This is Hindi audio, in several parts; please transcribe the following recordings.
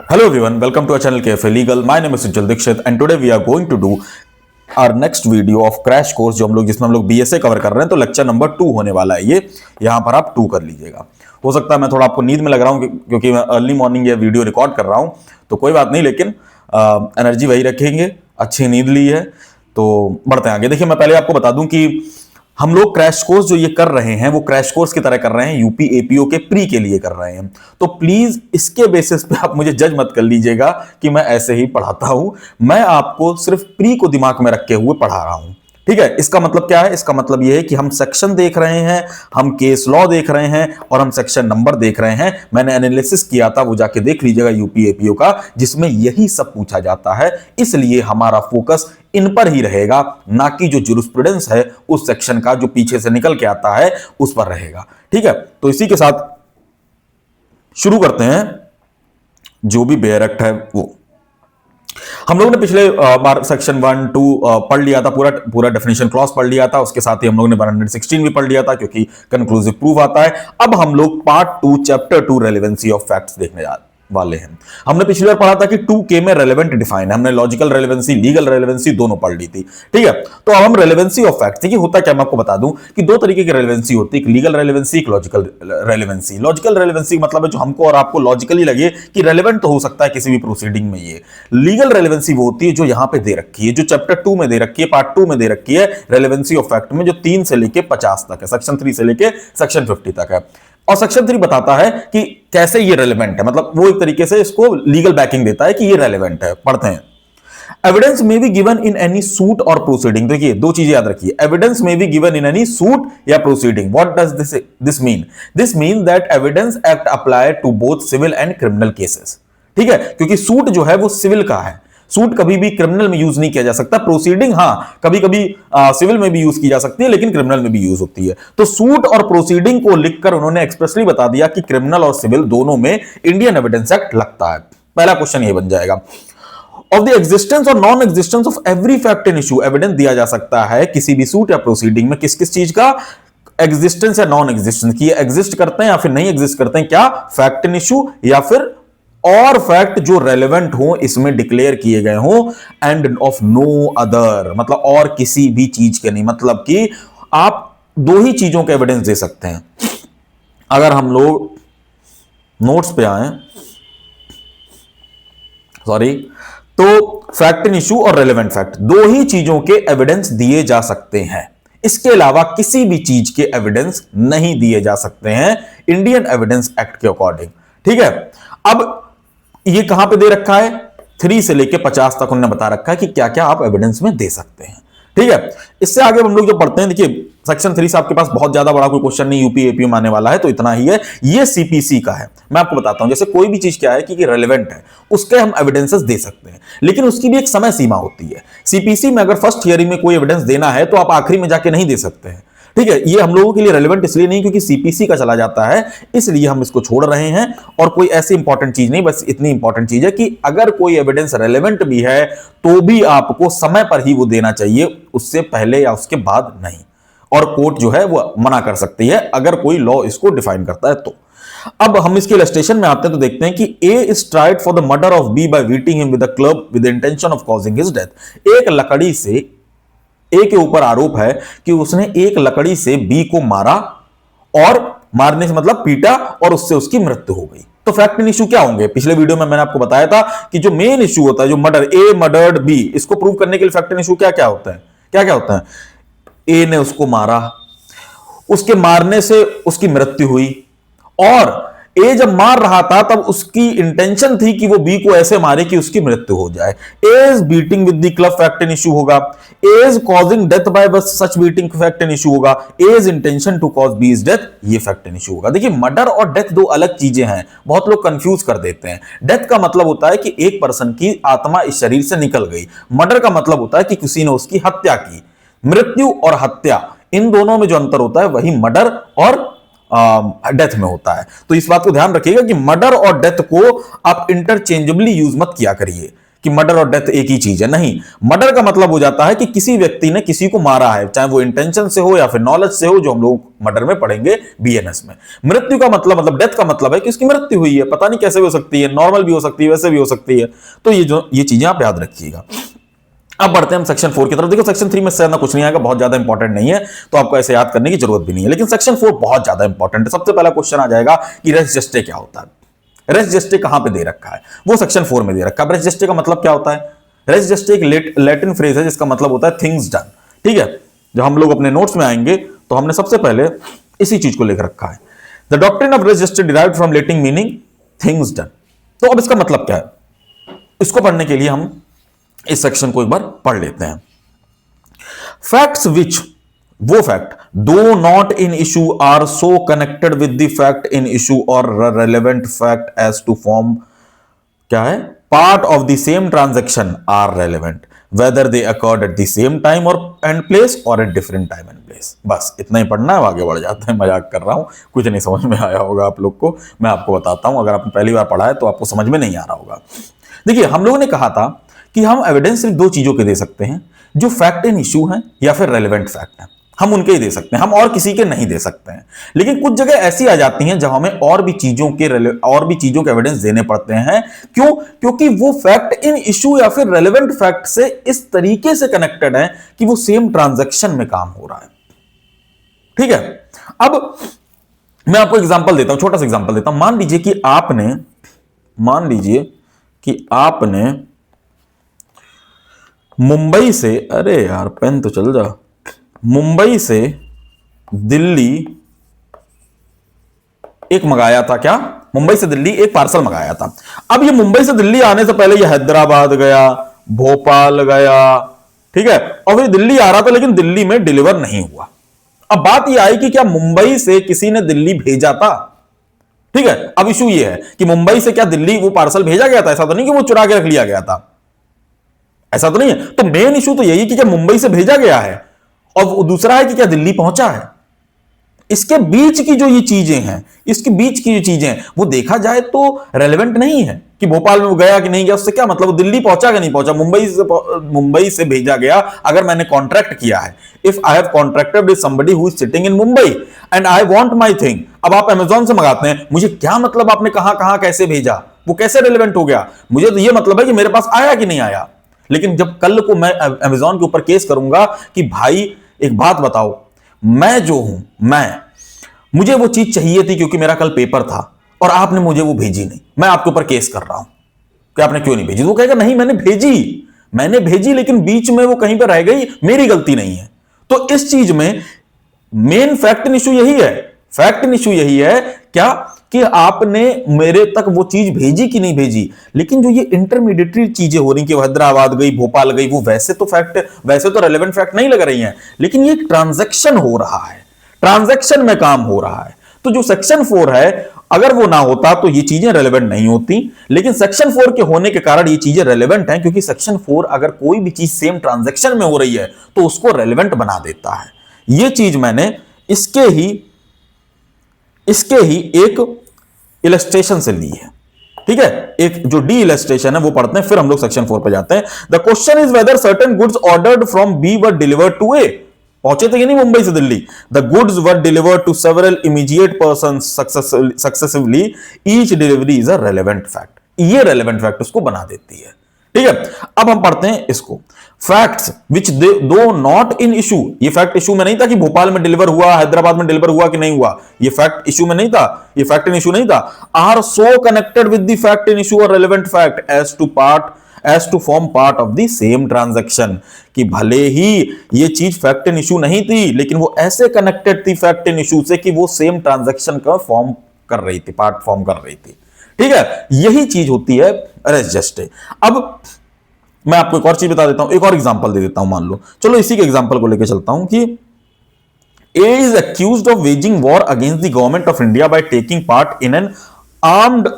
Hello everyone, welcome to our channel KFA Legal. My name is Sujal Dixit and today we are going to do our next video of crash course जिसमें हम लोग BSA कवर कर रहे हैं। तो लेक्चर नंबर 2 होने वाला है ये, यहाँ पर आप 2 कर लीजिएगा। हो सकता है मैं थोड़ा आपको नींद में लग रहा हूँ क्योंकि मैं अर्ली मॉर्निंग ये वीडियो रिकॉर्ड कर रहा हूँ, तो कोई बात नहीं, लेकिन एनर्जी वही रखेंगे, अच्छी नींद ली है तो बढ़ते हैं आगे। देखिए मैं पहले आपको बता दूं कि हम लोग क्रैश कोर्स जो ये कर रहे हैं वो क्रैश कोर्स की तरह कर रहे हैं, यूपी एपीओ के प्री के लिए कर रहे हैं। तो प्लीज इसके बेसिस पे आप मुझे जज मत कर लीजिएगा कि मैं ऐसे ही पढ़ाता हूं, मैं आपको सिर्फ प्री को दिमाग में रख के हुए पढ़ा रहा हूं। ठीक है, इसका मतलब क्या है? इसका मतलब यह है कि हम सेक्शन देख रहे हैं, हम केस लॉ देख रहे हैं और हम सेक्शन नंबर देख रहे हैं। मैंने एनालिसिस किया था, वो जाके देख लीजिएगा यूपी एपीओ का, जिसमें यही सब पूछा जाता है। इसलिए हमारा फोकस इन पर ही रहेगा, ना कि जो जुरिस्प्रूडेंस है उस सेक्शन का जो पीछे से निकल के आता है उस पर रहेगा। ठीक है, तो इसी के साथ शुरू करते हैं। जो भी बेयर एक्ट है वो हम लोगों ने पिछले बार सेक्शन 1, 2 पढ़ लिया था, पूरा डेफिनेशन क्लॉज पढ़ लिया था। उसके साथ ही हम लोगों ने 116 भी पढ़ लिया था क्योंकि कंक्लूसिव प्रूफ आता है। अब हम लोग part 2 chapter 2 relevancy of facts देखने वाले हैं। हमने पिछली बार पढ़ा था कि 2K में रेलेवेंट डिफाइन है, हमने लॉजिकल रेलेवेंसी, लीगल रेलेवेंसी दोनों पढ़ ली थी। ठीक है, तो अब हम रेलेवेंसी ऑफ फैक्ट्स, देखिए होता क्या, मैं आपको बता दूं कि दो तरीके की रेलेवेंसी होती है, एक लीगल रेलेवेंसी, एक लॉजिकल रेलेवेंसी। लॉजिकल रेलेवेंसी का मतलब है जो हमको और आपको लॉजिकली लगे कि रेलेवेंट तो हो सकता है किसी भी प्रोसीडिंग में। ये लीगल रेलेवेंसी वो होती है जो यहां पे दे रखी है, जो चैप्टर 2 में दे रखी है, पार्ट 2 में दे रखी है रेलेवेंसी ऑफ फैक्ट में, जो 3 से लेके 50 तक है, सेक्शन 3 से लेके सेक्शन 50 तक है। और सेक्शन 3 बताता है कि कैसे ये रेलेवेंट है, मतलब वो एक तरीके से इसको लीगल बैकिंग देता है कि ये रेलेवेंट है। पढ़ते हैं। एविडेंस में be given in any suit और प्रोसीडिंग। देखिए दो चीजें याद रखिए, एविडेंस में be given in any suit या proceeding. What does this mean? This mean that evidence act apply to both civil and criminal cases. ठीक है, क्योंकि सूट जो है वो सिविल का है, सूट कभी भी क्रिमिनल में यूज नहीं किया जा सकता। प्रोसीडिंग हां कभी कभी सिविल में भी यूज की जा सकती है, लेकिन क्रिमिनल में भी यूज होती है। तो सूट और प्रोसीडिंग को लिखकर उन्होंने एक्सप्रेसली बता दिया कि क्रिमिनल और सिविल दोनों में इंडियन एविडेंस एक्ट लगता है। पहला क्वेश्चन ये बन जाएगा, ऑफ द एग्जिस्टेंस और non existence of every fact in issue. Evidence दिया जा सकता है किसी भी सूट या प्रोसीडिंग में किस किस चीज का? एग्जिस्टेंस या नॉन एग्जिस्टेंस की, एग्जिस्ट करते हैं या फिर नहीं एग्जिस्ट करते हैं, क्या फैक्ट इन इशू या फिर और फैक्ट जो रेलेवेंट हो इसमें डिक्लेयर किए गए हो, एंड ऑफ नो अदर, मतलब और किसी भी चीज के नहीं, मतलब कि आप दो ही चीजों के एविडेंस दे सकते हैं। अगर हम लोग नोट्स पे आए, सॉरी, तो फैक्ट इन इशू और रेलेवेंट फैक्ट दो ही चीजों के एविडेंस दिए जा सकते हैं, इसके अलावा किसी भी चीज के एविडेंस नहीं दिए जा सकते हैं इंडियन एविडेंस एक्ट के अकॉर्डिंग। ठीक है, अब ये कहां पे दे रखा है? 3 से लेके 50 तक उन्होंने बता रखा है कि क्या क्या आप एविडेंस में दे सकते हैं। ठीक है, इससे आगे हम लोग जो पढ़ते हैं, देखिए सेक्शन 3 से आपके पास बहुत ज्यादा बड़ा कोई क्वेश्चन नहीं यूपी एपीओ में आने वाला है, तो इतना ही है। ये सीपीसी का है, मैं आपको बताता हूं। जैसे कोई भी चीज क्या है कि रेलेवेंट है, उसके हम एविडेंसेस दे सकते हैं, लेकिन उसकी भी एक समय सीमा होती है। सीपीसी में अगर फर्स्ट हियरिंग में कोई एविडेंस देना है तो आप आखिरी में जाके नहीं दे सकते हैं। ठीक है, ये हम लोगों के लिए रेलेवेंट इसलिए नहीं क्योंकि सीपीसी का चला जाता है, इसलिए हम इसको छोड़ रहे हैं। और कोई ऐसी इंपॉर्टेंट चीज नहीं, बस इतनी इंपॉर्टेंट चीज है कि अगर कोई एविडेंस रेलेवेंट भी है तो भी आपको समय पर ही वो देना चाहिए, उससे पहले या उसके बाद नहीं। और कोर्ट जो है वो मना कर सकती है अगर कोई लॉ इसको डिफाइन करता है तो। अब हम इसके इलस्ट्रेशन में आते हैं तो देखते हैं कि A is tried for the murder of B by beating him with a club with the intention of causing his death. एक लकड़ी से ए के ऊपर आरोप है कि उसने एक लकड़ी से बी को मारा, और मारने से मतलब पीटा, और उससे उसकी मृत्यु हो गई। तो फैक्ट इन इशू क्या होंगे? पिछले वीडियो में मैंने आपको बताया था कि जो मेन इशू होता है, जो मर्डर, ए मर्डर्ड बी, इसको प्रूव करने के लिए फैक्ट इन इशू क्या क्या होता है? क्या क्या होता है? ए ने उसको मारा, उसके मारने से उसकी मृत्यु हुई, और ए जब मार रहा था तब उसकी इंटेंशन थी कि वो बी को ऐसे मारे कि उसकी मृत्यु हो जाए। A is beating with the club, fact in issue होगा। A is causing death by बस such beating, fact in issue होगा। A is intention to cause B is death, ये फैक्ट इन इशू होगा। देखिए मर्डर और डेथ दो अलग चीजें हैं, बहुत लोग कंफ्यूज कर देते हैं। डेथ का मतलब होता है कि एक पर्सन की आत्मा इस शरीर से निकल गई। मर्डर का मतलब होता है कि किसी ने उसकी हत्या की। मृत्यु और हत्या, इन दोनों में जो अंतर होता है वही मर्डर और डेथ में होता है। तो इस बात को ध्यान रखिएगा कि मर्डर और डेथ को आप इंटरचेंजेबली यूज मत किया करिए कि मर्डर और डेथ एक ही चीज है। नहीं, मर्डर का मतलब हो जाता है कि किसी व्यक्ति ने किसी को मारा है, चाहे वो इंटेंशन से हो या फिर नॉलेज से हो, जो हम लोग मर्डर में पढ़ेंगे बीएनएस में। मृत्यु का मतलब डेथ का मतलब है कि उसकी मृत्यु हुई है, पता नहीं कैसे हो सकती है, नॉर्मल भी हो सकती है, वैसे भी हो सकती है। तो ये चीजें आप याद रखिएगा। अब बढ़ते हैं हम सेक्शन 4 की तरफ। देखो सेक्शन 3 में से कुछ नहीं आएगा, बहुत ज्यादा इंपॉर्टेंट नहीं है, तो आपको ऐसे याद करने की जरूरत भी नहीं है। लेकिन सेक्शन 4 बहुत ज्यादा इंपॉर्टेंट है। सबसे पहला क्वेश्चन आ जाएगा कि रेस जस्टे क्या होता है। रेस जस्टे कहां पे दे रखा है, वो सेक्शन 4 में दे रखा है। रेस जस्टे का मतलब क्या होता है? रेस जस्टे एक लैटिन फ्रेज है जिसका मतलब होता है थिंग्स डन। ठीक है, जब हम लोग अपने नोट्स में आएंगे तो हमने सबसे पहले इसी चीज को लिख रखा है, the doctrine of res gestae derived from Latin meaning things done. तो अब इसका मतलब क्या है, इसको पढ़ने के लिए हम इस सेक्शन को एक बार पढ़ लेते हैं। फैक्ट्स विच, वो fact though not in issue are so connected with the fact in issue और relevant fact as to form, क्या है, part of the same transaction are relevant whether they occurred at the same time और एंड प्लेस और at different time and place. बस इतना ही पढ़ना है, आगे बढ़ जाते हैं। मजाक कर रहा हूं, कुछ नहीं समझ में आया होगा आप लोग को, मैं आपको बताता हूं। अगर आपने पहली बार पढ़ा है तो आपको समझ में नहीं आ रहा होगा। देखिए, हम लोगों ने कहा था कि हम एविडेंस सिर्फ दो चीजों के दे सकते हैं, जो फैक्ट इन इशू हैं या फिर रेलेवेंट फैक्ट हैं, हम उनके ही दे सकते हैं, हम और किसी के नहीं दे सकते हैं। लेकिन कुछ जगह ऐसी आ जाती हैं जहां हमें और भी चीजों के एविडेंस देने पड़ते हैं। क्यों? क्योंकि वो फैक्ट इन इशू या फिर रेलेवेंट फैक्ट से इस तरीके से कनेक्टेड है कि वो सेम ट्रांजैक्शन में काम हो रहा है। ठीक है, अब मैं आपको एग्जांपल देता हूं, छोटा सा एग्जांपल देता हूं। मान लीजिए कि आपने मुंबई से, अरे यार पेन तो चल जा, मुंबई से दिल्ली एक मंगाया था। क्या? मुंबई से दिल्ली एक पार्सल मंगाया था। अब ये मुंबई से दिल्ली आने से पहले ये हैदराबाद गया, भोपाल गया, ठीक है, और फिर दिल्ली आ रहा था, लेकिन दिल्ली में डिलीवर नहीं हुआ। अब बात ये आई कि क्या मुंबई से किसी ने दिल्ली भेजा था? ठीक है, अब इशू ये है कि मुंबई से क्या दिल्ली वो पार्सल भेजा गया था? ऐसा तो नहीं कि वो चुरा के रख लिया गया था, ऐसा तो नहीं है। तो मेन इशू तो यही है कि क्या मुंबई से भेजा गया है, और दूसरा है कि क्या दिल्ली पहुंचा है। इसके बीच की जो ये चीजें हैं, इसके बीच की जो चीजें हैं, वो देखा जाए तो रेलेवेंट नहीं है कि भोपाल में वो गया कि नहीं गया, उससे क्या मतलब, वो दिल्ली पहुंचा कि नहीं पहुंचा। मुंबई से भेजा गया। अगर मैंने कॉन्ट्रैक्ट किया है, if I have contracted with somebody who is sitting in Mumbai and I want my thing, अब आप अमेजॉन से मंगाते हैं, मुझे क्या मतलब आपने कहां कहां कैसे भेजा, वो कैसे रेलेवेंट हो गया? मुझे तो ये मतलब है कि मेरे पास आया कि नहीं आया। लेकिन जब कल को मैं अमेजॉन के ऊपर केस करूंगा कि भाई एक बात बताओ, मैं जो हूं, मुझे वो चीज चाहिए थी क्योंकि मेरा कल पेपर था और आपने मुझे वो भेजी नहीं, मैं आपके ऊपर केस कर रहा हूं कि आपने क्यों नहीं भेजी। वो कहेगा नहीं मैंने भेजी लेकिन बीच में वो कहीं पर रह गई, मेरी गलती नहीं है। तो इस चीज में मेन फैक्ट इशू यही है, फैक्ट इशू यही है क्या कि आपने मेरे तक वो चीज भेजी कि नहीं भेजी। लेकिन जो ये इंटरमीडिएटरी चीजें हो रही कि हैदराबाद गई, भोपाल गई, वो वैसे तो रेलेवेंट फैक्ट नहीं लग रही हैं, लेकिन ये ट्रांजैक्शन हो रहा है, ट्रांजैक्शन में काम हो रहा है। तो जो सेक्शन 4 है, अगर वो ना होता तो ये चीजें रेलेवेंट नहीं होती, लेकिन सेक्शन 4 के होने के कारण ये चीजें रेलेवेंट हैं, क्योंकि सेक्शन 4 अगर कोई भी चीज सेम ट्रांजैक्शन में हो रही है तो उसको रेलेवेंट बना देता है। ये चीज मैंने इसके ही एक इलस्ट्रेशन से ली है। ठीक है, एक जो डी इलस्ट्रेशन है वो पढ़ते हैं, फिर हम लोग सेक्शन 4 पे जाते हैं। The question is whether certain goods ordered from B were delivered to A. पहुंचे थे कि नहीं मुंबई से Delhi? The goods were delivered to several immediate persons successively, each delivery is a relevant fact. ये रेलेवेंट फैक्ट उसको बना देती है। ठीक है, अब हम पढ़ते हैं इसको। Facts which though not in issue, ये फैक्ट इशू में नहीं था कि भोपाल में डिलीवर हुआ, हैदराबाद में डिलीवर हुआ कि नहीं हुआ, ये फैक्ट इशू में नहीं था, ये फैक्ट इन इशू नहीं था। Are so connected with the fact in issue और relevant fact as to form part of the same transaction, कि भले ही ये चीज फैक्ट इन इशू नहीं थी, लेकिन वो ऐसे कनेक्टेड थी फैक्ट इन इशू से कि वो सेम ट्रांजैक्शन का फॉर्म कर रही थी, पार्ट फॉर्म कर रही थी। ठीक है, यही चीज होती है रेस जस्टे। अब मैं आपको एक और चीज बता देता हूं, एक और एग्जांपल दे देता हूं। मान लो, चलो इसी के एग्जांपल को लेकर चलता हूं कि A is accused of waging war against the government of India by taking part in an armed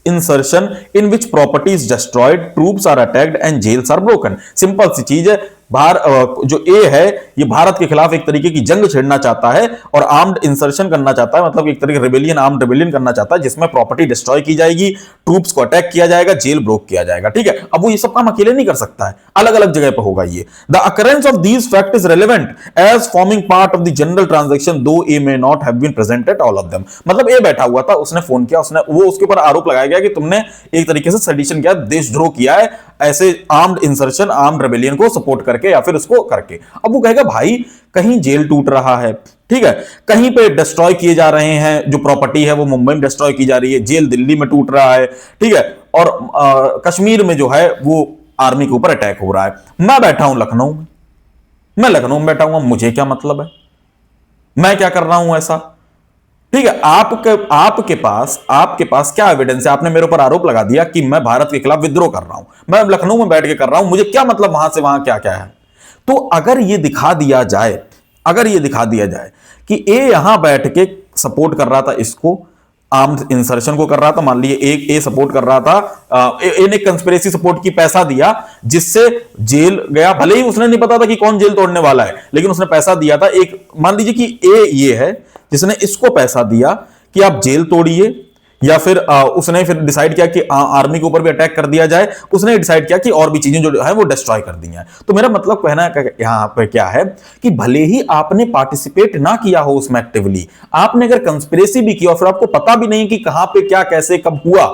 insertion in which property is destroyed, troops are attacked and jails are broken. Simple सी चीज है, जो ए है ये भारत के खिलाफ एक तरीके की जंग छेड़ना चाहता है और आर्म्ड इंसर्शन करना चाहता है, मतलब एक तरीके रिबेलियन, आर्म्ड रिबेलियन करना चाहता है जिसमें प्रॉपर्टी डिस्ट्रॉय की जाएगी, ट्रूप्स को अटैक किया जाएगा, जेल ब्रोक किया जाएगा। ठीक है, अब वो ये सब काम अकेले नहीं कर सकता है, अलग अलग जगह पर होगा ये। The occurrence of these fact is relevant as forming part of the general transaction though A may not have been present at all of them. मतलब ए बैठा हुआ था, उसने फोन किया, उसके ऊपर आरोप लगाया गया कि तुमने एक तरीके से सेडिशन किया, देशद्रोह किया है, ऐसे आर्म्ड इंसर्शन, आर्म्ड रेबेलियन को सपोर्ट करके या फिर उसको करके। अब वो कहेगा भाई कहीं जेल टूट रहा है, ठीक है, कहीं पे डिस्ट्रॉय किए जा रहे हैं, जो प्रॉपर्टी है वो मुंबई में डिस्ट्रॉय की जा रही है, जेल दिल्ली में टूट रहा है, ठीक है, और कश्मीर में जो है वो आर्मी के ऊपर अटैक हो रहा है। मैं बैठा हूं लखनऊ में, मैं लखनऊ में बैठा हूं, मुझे क्या मतलब है, मैं क्या कर रहा हूं ऐसा? ठीक है, आपके पास क्या एविडेंस है? आपने मेरे ऊपर आरोप लगा दिया कि मैं भारत के खिलाफ विद्रोह कर रहा हूं, मैं लखनऊ में बैठ के कर रहा हूं, मुझे क्या मतलब वहां से वहां क्या क्या है? तो अगर ये दिखा दिया जाए कि ए यहां बैठ के सपोर्ट कर रहा था, इसको आर्म्ड इंसर्शन को कर रहा था, मान लीजिए ए सपोर्ट कर रहा था, ए ने कंस्पिरेसी सपोर्ट की, पैसा दिया जिससे जेल गया, भले ही उसने नहीं पता था कि कौन जेल तोड़ने वाला है, लेकिन उसने पैसा दिया था। एक मान लीजिए कि ए ये है जिसने इसको पैसा दिया कि आप जेल तोड़िए, या फिर उसने फिर डिसाइड किया कि आर्मी के ऊपर भी अटैक कर दिया जाए, उसने डिसाइड किया कि और भी चीजें जो है वो डिस्ट्रॉय कर दी हैं। तो मेरा मतलब कहना यहां पर क्या है कि भले ही आपने पार्टिसिपेट ना किया हो उसमें एक्टिवली, आपने अगर कंस्पिरेसी भी किया और फिर आपको पता भी नहीं कि कहां पे क्या कैसे कब हुआ,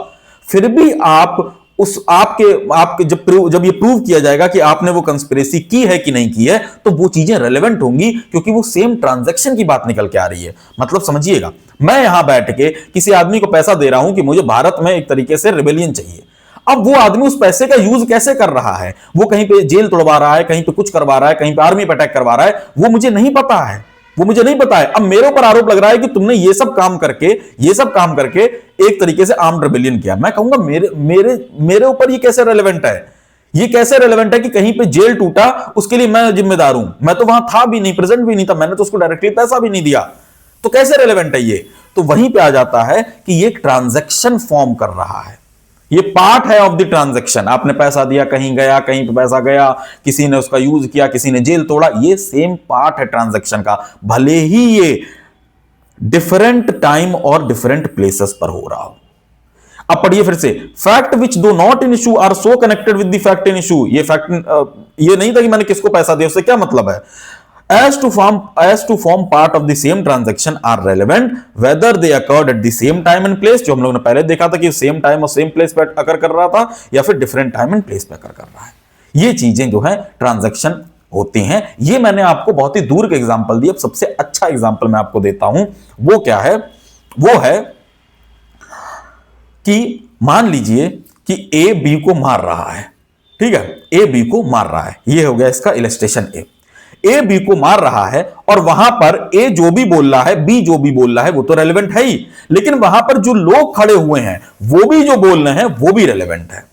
फिर भी आप आपके जब ये प्रूव किया जाएगा कि आपने वो कंस्पिरेसी की है कि नहीं की है, तो वो चीजें रेलेवेंट होंगी, क्योंकि वो सेम ट्रांजैक्शन की बात निकल के आ रही है। मतलब समझिएगा, मैं यहां बैठ के किसी आदमी को पैसा दे रहा हूं कि मुझे भारत में एक तरीके से रिबेलियन चाहिए। अब वो आदमी उस पैसे का यूज कैसे कर रहा है, वो कहीं पे जेल तोड़वा रहा है, कहीं पे कुछ करवा रहा है, कहीं पे आर्मी पे अटैक करवा रहा है, वो मुझे नहीं पता है, अब मेरे ऊपर आरोप लग रहा है कि तुमने ये सब काम करके एक तरीके से आर्म्ड रिबेलियन किया। मैं कहूंगा मेरे ऊपर ये कैसे रेलेवेंट है? ये कैसे रेलेवेंट है कि कहीं पे जेल टूटा उसके लिए मैं जिम्मेदार हूं? मैं तो वहां था भी नहीं, प्रेजेंट भी नहीं था, मैंने तो उसको डायरेक्टली पैसा भी नहीं दिया, तो कैसे रेलेवेंट है ये? तो वहीं पे आ जाता है कि ये ट्रांजैक्शन फॉर्म कर रहा है, ये पार्ट है ऑफ द ट्रांजैक्शन। आपने पैसा दिया, कहीं गया, कहीं पे पैसा गया, किसी ने उसका यूज किया, किसी ने जेल तोड़ा, ये सेम पार्ट है ट्रांजैक्शन का, भले ही ये डिफरेंट टाइम और डिफरेंट प्लेसेस पर हो रहा हो। अब पढ़िए फिर से, fact which though not in issue are so connected with the fact in issue. ये फैक्ट ये नहीं था कि मैंने किसको पैसा दिया, उससे क्या मतलब है? as to form part of the same transaction are relevant whether they occurred at the same time and place, जो हम लोगों ने पहले देखा था कि सेम टाइम और सेम प्लेस पे अकर कर रहा था, या फिर डिफरेंट टाइम एंड प्लेस पे अकर कर रहा है। ये चीजें जो है ट्रांजैक्शन होती हैं। ये मैंने आपको बहुत ही दूर के एग्जांपल दिए, अब सबसे अच्छा एग्जांपल मैं आपको देता हूं, वो क्या है? वो है कि मान लीजिए कि ए बी को मार रहा है, ठीक है, ए बी को मार रहा है, ये हो गया इसका इलस्ट्रेशन। ए बी को मार रहा है और वहां पर ए जो भी बोल रहा है, बी जो भी बोल रहा है, वो तो रेलेवेंट है ही, लेकिन वहां पर जो लोग खड़े हुए हैं वो भी जो बोल रहे हैं वो भी रेलेवेंट है।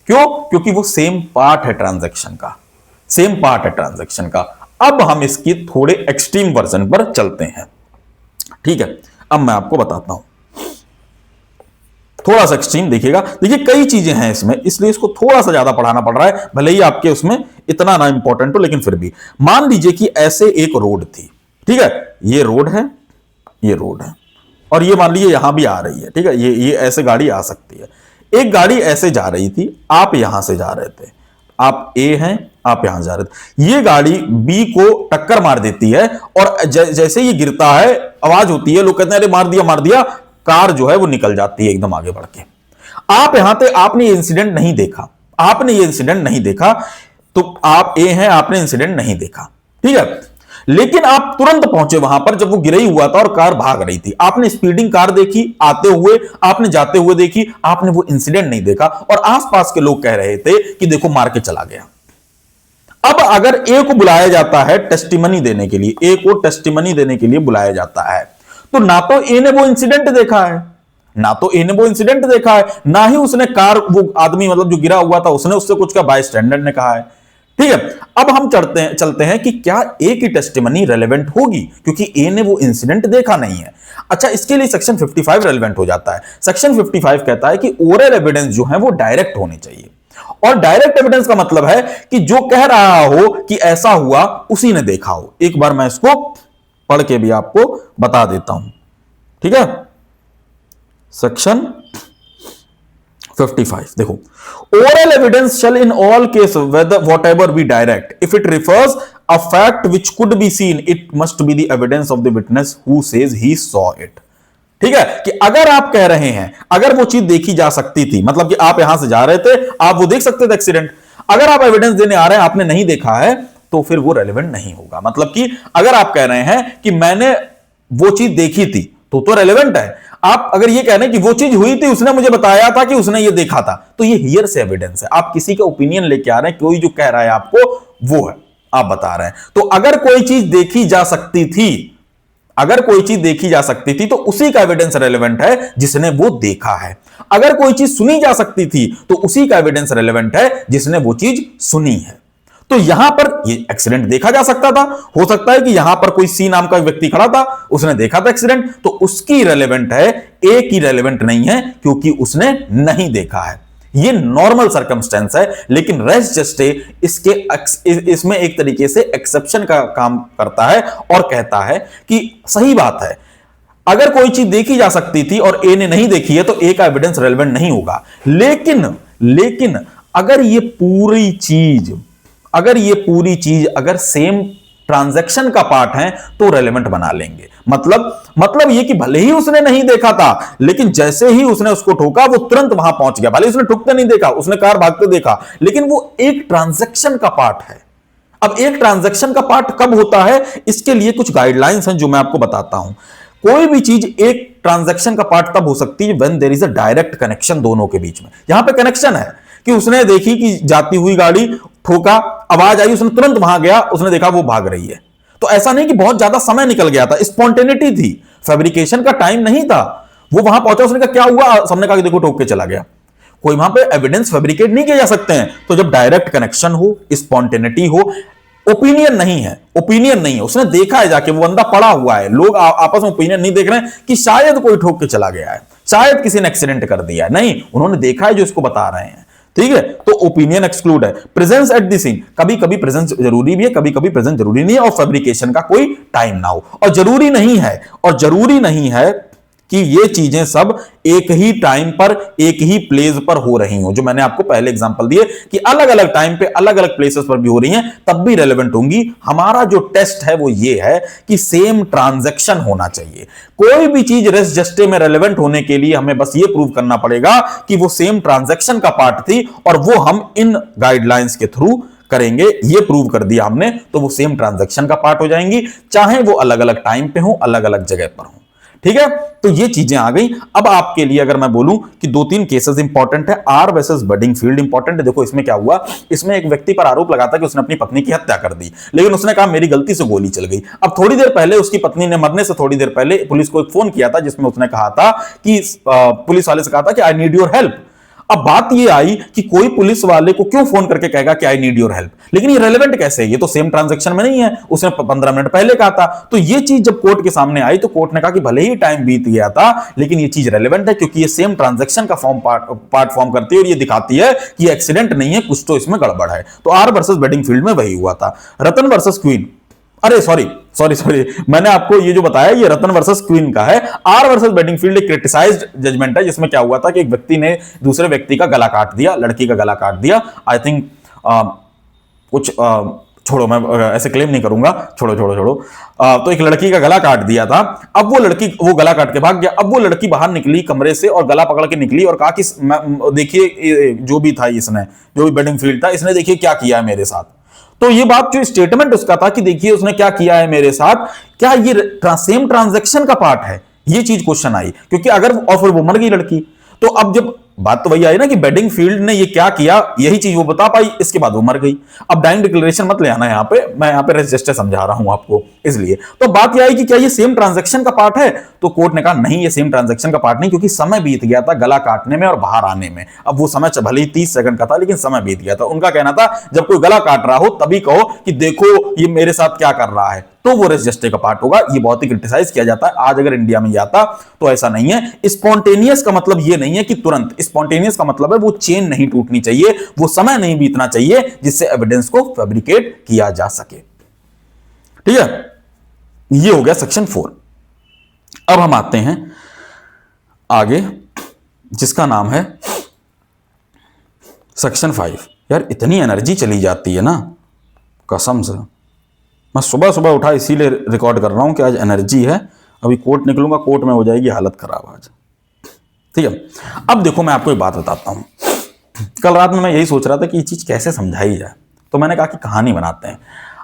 क्यों? क्योंकि वो सेम पार्ट है ट्रांजैक्शन का, सेम पार्ट है ट्रांजैक्शन का। अब हम इसकी थोड़े एक्सट्रीम वर्जन पर चलते हैं, ठीक है। अब मैं आपको बताता हूं, थोड़ा सा एक्सट्रीम देखिएगा। देखिए कई चीजें हैं इसमें, इसलिए इसको थोड़ा सा ज्यादा पढ़ाना पड़ रहा है, भले ही आपके उसमें इतना ना इंपॉर्टेंट हो, लेकिन फिर भी मान लीजिए कि ऐसे एक रोड थी, ठीक है, ये रोड है, ये रोड है, और ये मान लीजिए यहां भी आ रही है, ठीक है, ये ऐसे गाड़ी आ सकती है। एक गाड़ी ऐसे जा रही थी, आप यहां से जा रहे थे, आप ए हैं, आप यहां जा रहे थे, ये गाड़ी बी को टक्कर मार देती है, और जैसे ये गिरता है आवाज होती है, लोग कहते हैं अरे मार दिया मार दिया, कार जो है वो निकल जाती है एकदम आगे बढ़ के। आप यहां थे, आपने ये इंसिडेंट नहीं देखा, आपने ये इंसिडेंट नहीं देखा, तो आप ए हैं, आपने इंसिडेंट नहीं देखा, ठीक है, लेकिन आप तुरंत पहुंचे वहां पर जब वो गिरा ही हुआ था और कार भाग रही थी। आपने स्पीडिंग कार देखी आते हुए, आपने जाते हुए देखी, आपने वो इंसिडेंट नहीं देखा, और आसपास के लोग कह रहे थे कि देखो मार के चला गया। अब अगर ए को बुलाया जाता है टेस्टिमनी देने के लिए, ए को टेस्टिमनी देने के लिए बुलाया जाता है, तो ना तो ए ने वो इंसिडेंट देखा है, ना ही उसने कार, वो आदमी मतलब जो गिरा हुआ था उसने उससे कुछ कहा, बाय स्टैंडर्ड ने कहा है, ठीक है। अब हम चलते हैं कि क्या ए की टेस्टिमनी रेलेवेंट होगी, क्योंकि ए ने वो इंसिडेंट देखा नहीं है। अच्छा, इसके लिए सेक्शन 55 रेलेवेंट हो जाता है। सेक्शन 55 कहता है कि ओरल एविडेंस जो है वो डायरेक्ट होने चाहिए, और डायरेक्ट एविडेंस का मतलब है कि जो कह रहा हो कि ऐसा हुआ उसी ने देखा हो। एक बार मैं इसको पढ़ के भी आपको बता देता हूं, ठीक है। सेक्शन 55 देखो, oral evidence shell in all case weather what ever be direct if it refers a fact which could be seen it must be the evidence of the witness who says he saw it. ठीक है, कि अगर आप कह रहे हैं अगर वो चीज देखी जा सकती थी, मतलब कि आप यहां से जा रहे थे, आप वो देख सकते थे एक्सीडेंट, अगर आप एविडेंस देने आ रहे हैं आपने नहीं देखा है तो फिर वो रेलेवेंट नहीं होगा। मतलब कि अगर आप कह रहे हैं कि मैंने वो चीज देखी थी तो रेलेवेंट है। आप अगर ये कह रहे हैं कि वो चीज हुई थी, उसने मुझे बताया था कि उसने ये देखा था, तो ये हियर से एविडेंस है। आप किसी का ओपिनियन लेके आ रहे हैं, कोई जो कह रहा है आपको वो है, आप बता रहे हैं। तो अगर कोई चीज देखी जा सकती थी, अगर कोई चीज देखी जा सकती थी तो उसी का एविडेंस रेलेवेंट है जिसने वो देखा है। अगर कोई चीज सुनी जा सकती थी तो उसी का एविडेंस रेलेवेंट है जिसने वो चीज सुनी है। तो यहां पर ये एक्सीडेंट देखा जा सकता था, हो सकता है कि यहां पर कोई सी नाम का व्यक्ति खड़ा था, उसने देखा था एक्सीडेंट, तो उसकी रेलेवेंट है, ए की रेलेवेंट नहीं है क्योंकि उसने नहीं देखा है। ये नॉर्मल सर्कमस्टेंस है, लेकिन रेस जस्टे इसमें एक तरीके से एक्सेप्शन का काम करता है और कहता है कि सही बात है, अगर कोई चीज देखी जा सकती थी और ए ने नहीं देखी है तो ए का एविडेंस रेलेवेंट नहीं होगा। लेकिन अगर ये पूरी चीज अगर सेम ट्रांजैक्शन का पार्ट है तो रेलेवेंट बना लेंगे। मतलब ये कि भले ही उसने नहीं देखा था, लेकिन जैसे ही उसने उसको ठोका वो तुरंत वहां पहुंच गया। भले ही उसने ठुकते नहीं देखा, उसने कार भागते देखा, लेकिन वो एक ट्रांजैक्शन का पार्ट है। अब एक ट्रांजैक्शन का पार्ट कब होता है, इसके लिए कुछ गाइडलाइंस हैं जो मैं आपको बताता हूं। कोई भी चीज एक ट्रांजैक्शन का पार्ट तब हो सकती है when there is a direct connection दोनों के बीच में। यहां पे कनेक्शन है कि उसने देखी कि जाती हुई गाड़ी, ठोका, आवाज आई, उसने तुरंत वहां गया, उसने देखा वो भाग रही है। तो ऐसा नहीं कि बहुत ज्यादा समय निकल गया था, स्पॉन्टेनिटी थी, फैब्रिकेशन का टाइम नहीं था। वो वहां पहुंचा, उसने कहा क्या हुआ, सबने कहा कि देखो ठोक के चला गया। कोई वहां पे एविडेंस फैब्रिकेट नहीं किए जा सकते हैं। तो जब डायरेक्ट कनेक्शन हो, स्पॉन्टेनिटी हो, ओपिनियन नहीं है, उसने देखा है, जाके वो बंदा पड़ा हुआ है, लोग आपस में ओपिनियन नहीं देख रहे हैं कि शायद कोई ठोक के चला गया है, शायद किसी ने एक्सीडेंट कर दिया है, नहीं, उन्होंने देखा है जो इसको बता रहे हैं। ठीक है, तो ओपिनियन एक्सक्लूड है। प्रेजेंस एट द सीन, कभी कभी प्रेजेंस जरूरी भी है, कभी कभी प्रेजेंस जरूरी नहीं है, और फैब्रिकेशन का कोई टाइम ना हो, और जरूरी नहीं है कि ये चीजें सब एक ही टाइम पर एक ही प्लेस पर हो रही हो। जो मैंने आपको पहले एग्जांपल दिए कि अलग अलग टाइम पे अलग अलग प्लेसेस पर भी हो रही हैं, तब भी रेलेवेंट होंगी। हमारा जो टेस्ट है वो ये है कि सेम ट्रांजैक्शन होना चाहिए। कोई भी चीज रेस जस्टे में रेलेवेंट होने के लिए हमें बस ये प्रूव करना पड़ेगा कि वो सेम ट्रांजैक्शन का पार्ट थी, और वो हम इन गाइडलाइंस के थ्रू करेंगे। ये प्रूव कर दिया हमने तो वो सेम ट्रांजैक्शन का पार्ट हो जाएंगी, चाहे वो अलग अलग टाइम पे हो, अलग अलग जगह पर हो। ठीक है, तो ये चीजें आ गई। अब आपके लिए अगर मैं बोलूं कि दो तीन केसेस इंपॉर्टेंट है, आर वर्सेस बडिंगफील्ड इंपॉर्टेंट है। देखो इसमें क्या हुआ, इसमें एक व्यक्ति पर आरोप लगा था कि उसने अपनी पत्नी की हत्या कर दी, लेकिन उसने कहा मेरी गलती से गोली चल गई। अब थोड़ी देर पहले उसकी पत्नी ने मरने से थोड़ी देर पहले पुलिस को एक फोन किया था, जिसमें उसने कहा था कि पुलिस वाले से कहा था कि आई नीड योर हेल्प। अब बात ये आई कि कोई पुलिस वाले को क्यों फोन करके कहेगा कि आई नीड योर हेल्प, लेकिन ये रेलेवेंट कैसे है, ये तो सेम ट्रांजैक्शन में नहीं है, उसने 15 मिनट पहले कहा था। तो ये चीज जब कोर्ट के सामने आई तो कोर्ट ने कहा कि भले ही टाइम बीत गया था, लेकिन ये चीज रेलेवेंट है क्योंकि ये सेम ट्रांजैक्शन का पार्ट फॉर्म करती है, और ये दिखाती है कि एक्सीडेंट नहीं है, कुछ तो इसमें गड़बड़ है। तो आर वर्सेस बेडिंगफील्ड में वही हुआ था। रतन वर्सेस क्वीन, अरे सॉरी, मैंने आपको ये जो बताया ये रतन वर्सेस क्वीन का है। आर वर्सेस बेडिंगफील्ड एक क्रिटिसाइज्ड जजमेंट है, जिसमें क्या हुआ था कि एक व्यक्ति ने दूसरे व्यक्ति का गला काट दिया, लड़की का गला काट दिया। आई थिंक छोड़ो, मैं ऐसे क्लेम नहीं करूंगा, छोड़ो। तो एक लड़की का गला काट दिया था। अब वो गला काट के भाग गया। अब वो लड़की बाहर निकली कमरे से और गला पकड़ के निकली और कहा कि देखिए जो भी था, इसने जो भी बेडिंगफील्ड था, इसने देखिए क्या किया है मेरे साथ। तो ये बात जो स्टेटमेंट उसका था कि देखिए उसने क्या किया है मेरे साथ, क्या ये सेम ट्रांजैक्शन का पार्ट है, ये चीज क्वेश्चन आई। क्योंकि अगर और फिर वो मर गई लड़की, तो अब जब बात तो वही आई ना कि बेडिंगफील्ड ने ये क्या किया, यही चीज वो बता पाई, इसके बाद वो मर गई। अब डाइंग डिक्लेरेशन मत ले आना यहां पे, मैं यहां पे रजिस्टर समझा रहा हूं आपको, इसलिए तो बात ये आई कि क्या ये सेम ट्रांजैक्शन का पार्ट है। तो कोर्ट ने कहा नहीं, ये सेम ट्रांजैक्शन का पार्ट नहीं, क्योंकि समय बीत गया था गला काटने में और बाहर आने में। अब वो समय भले ही 30 सेकंड का था, लेकिन समय बीत गया था। उनका कहना था जब कोई गला काट रहा हो तभी कहो कि देखो ये मेरे साथ क्या कर रहा है, तो वो रेस जस्टे का पार्ट होगा। ये बहुत ही क्रिटिसाइज किया जाता है। आज अगर इंडिया में आता तो ऐसा नहीं है। स्पॉन्टेनियस का मतलब ये नहीं है कि तुरंत, स्पॉन्टेनियस का मतलब है वो चेन नहीं टूटनी चाहिए, वो समय नहीं बीतना चाहिए जिससे एविडेंस को फैब्रिकेट किया जा सके। ठीक है, ये हो गया सेक्शन 4। अब हम आते हैं आगे, जिसका नाम है सेक्शन 5। यार इतनी एनर्जी चली जाती है ना कसम से, मैं सुबह सुबह उठा इसीलिए रिकॉर्ड कर रहा हूं कि आज एनर्जी है। अभी कोर्ट निकलूंगा, कोर्ट में हो जाएगी हालत खराब आज। ठीक है, अब देखो मैं आपको एक बात बताता हूं। कल रात में मैं यही सोच रहा था कि ये चीज कैसे समझाई जाए, तो मैंने कहा कि कहानी बनाते हैं।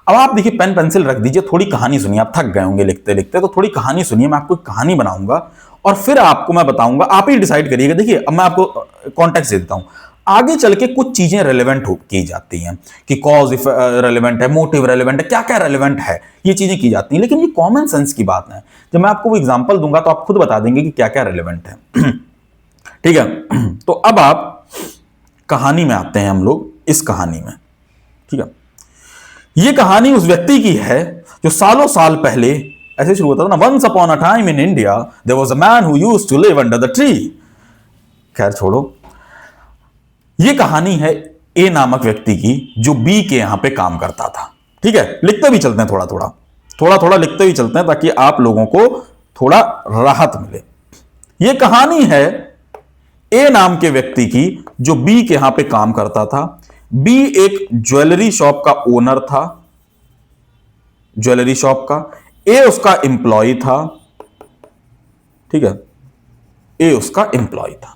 अब आप देखिए पेन पेंसिल रख दीजिए, थोड़ी कहानी सुनिए। आप थक गए होंगे लिखते लिखते, तो थोड़ी कहानी सुनिए। मैं आपको एक कहानी बनाऊंगा और फिर आपको मैं बताऊंगा, आप ही डिसाइड करिएगा। देखिए अब मैं आपको कॉन्टेक्स्ट दे देता हूं। आगे चल के कुछ चीजें रेलेवेंट की जाती हैं कि कॉज इफ रेलेवेंट है, मोटिव रेलेवेंट है, क्या क्या रेलेवेंट है, ये चीजें की जाती हैं। लेकिन ये कॉमन सेंस की बात है। जब मैं आपको वो एग्जांपल दूंगा तो आप खुद बता देंगे कि क्या क्या रेलेवेंट है। ठीक है, तो अब आप कहानी में आते हैं हम लोग, इस कहानी में। ठीक है, ये कहानी उस व्यक्ति की है जो सालों साल पहले ऐसे शुरू होता था ना, once upon a time in India there was a man who used to live under the tree. खैर छोड़ो, ये कहानी है ए नामक व्यक्ति की जो बी के यहां पे काम करता था। ठीक है, लिखते भी चलते हैं, थोड़ा थोड़ा लिखते भी चलते हैं ताकि आप लोगों को थोड़ा राहत मिले। ये कहानी है ए नाम के व्यक्ति की जो बी के यहां पे काम करता था। बी एक ज्वेलरी शॉप का ओनर था, ज्वेलरी शॉप का। ए उसका एम्प्लॉय था। ठीक है, ए उसका एम्प्लॉय था।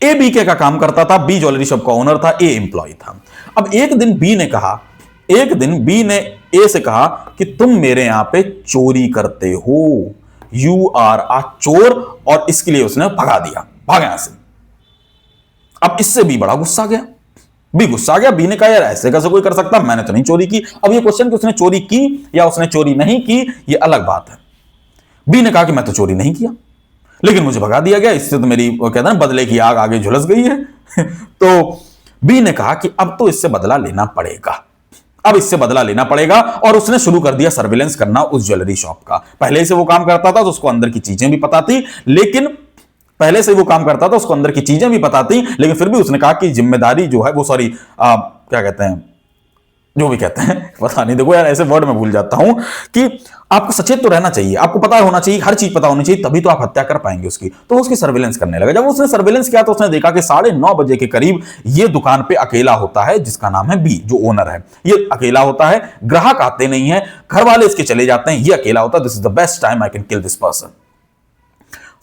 ए बी के का काम करता था, बी ज्वेलरी शॉप का ओनर था, ए एम्प्लॉय था। अब एक दिन बी ने ए से कहा कि तुम मेरे यहां पे चोरी करते हो, यू आर आ चोर, और इसके लिए उसने भगा दिया, भाग यहां से। अब इससे बी बड़ा गुस्सा गया, बी ने कहा यार ऐसे कैसे कोई कर सकता, मैंने तो नहीं चोरी की। अब ये क्वेश्चन कि उसने चोरी की या उसने चोरी नहीं की, ये अलग बात है। बी ने कहा कि मैं तो चोरी नहीं किया, लेकिन मुझे भगा दिया गया, इससे तो मेरी वो कहते हैं बदले की आग आगे झुलस गई है। तो बी ने कहा कि अब तो इससे बदला लेना पड़ेगा, और उसने शुरू कर दिया सर्विलेंस करना उस ज्वेलरी शॉप का। पहले से वो काम करता था तो उसको अंदर की चीजें भी पता थी, लेकिन फिर भी उसने कहा कि जिम्मेदारी जो है वो क्या कहते हैं, जो भी कहते हैं पता नहीं, देखो यार ऐसे वर्ड में भूल जाता हूं, कि आपको सचेत तो रहना चाहिए, आपको पता होना चाहिए, हर चीज पता होनी चाहिए, तभी तो आप हत्या कर पाएंगे उसकी। तो उसकी सर्विलेंस करने लगा। जब उसने सर्विलेंस किया तो उसने देखा कि 9:30 बजे के करीब ये दुकान पे अकेला होता है, जिसका नाम है बी, जो ओनर है। ये अकेला होता है, ग्राहक आते नहीं है, घर वाले इसके चले जाते हैं, ये अकेला होता है। This is the best time I can kill this person.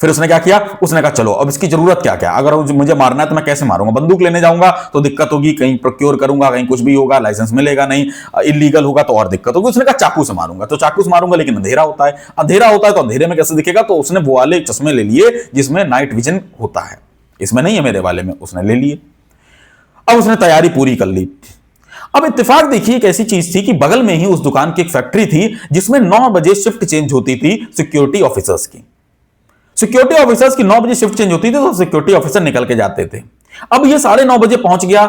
फिर उसने क्या किया, उसने कहा चलो अब इसकी जरूरत क्या क्या, अगर मुझे मारना है तो मैं कैसे मारूंगा, बंदूक लेने जाऊंगा तो दिक्कत होगी, कहीं प्रोक्योर करूंगा, कहीं कुछ भी होगा, लाइसेंस मिलेगा नहीं, इलीगल होगा तो और दिक्कत होगी। उसने कहा चाकू से मारूंगा, तो चाकू से मारूंगा, लेकिन अंधेरा होता है तो अंधेरे में कैसे दिखेगा, तो उसने वो वाले चश्मे ले लिए जिसमें नाइट विजन होता है, इसमें नहीं है मेरे वाले में, उसने ले लिए। अब उसने तैयारी पूरी कर ली। अब इत्तेफाक देखिए एक ऐसी चीज थी कि बगल में ही उस दुकान की एक फैक्ट्री थी जिसमें 9 बजे शिफ्ट चेंज होती थी सिक्योरिटी ऑफिसर्स की। 9 बजे शिफ्ट चेंज होती थी तो सिक्योरिटी ऑफिसर निकल के जाते थे। अब ये 9:30 बजे पहुंच गया,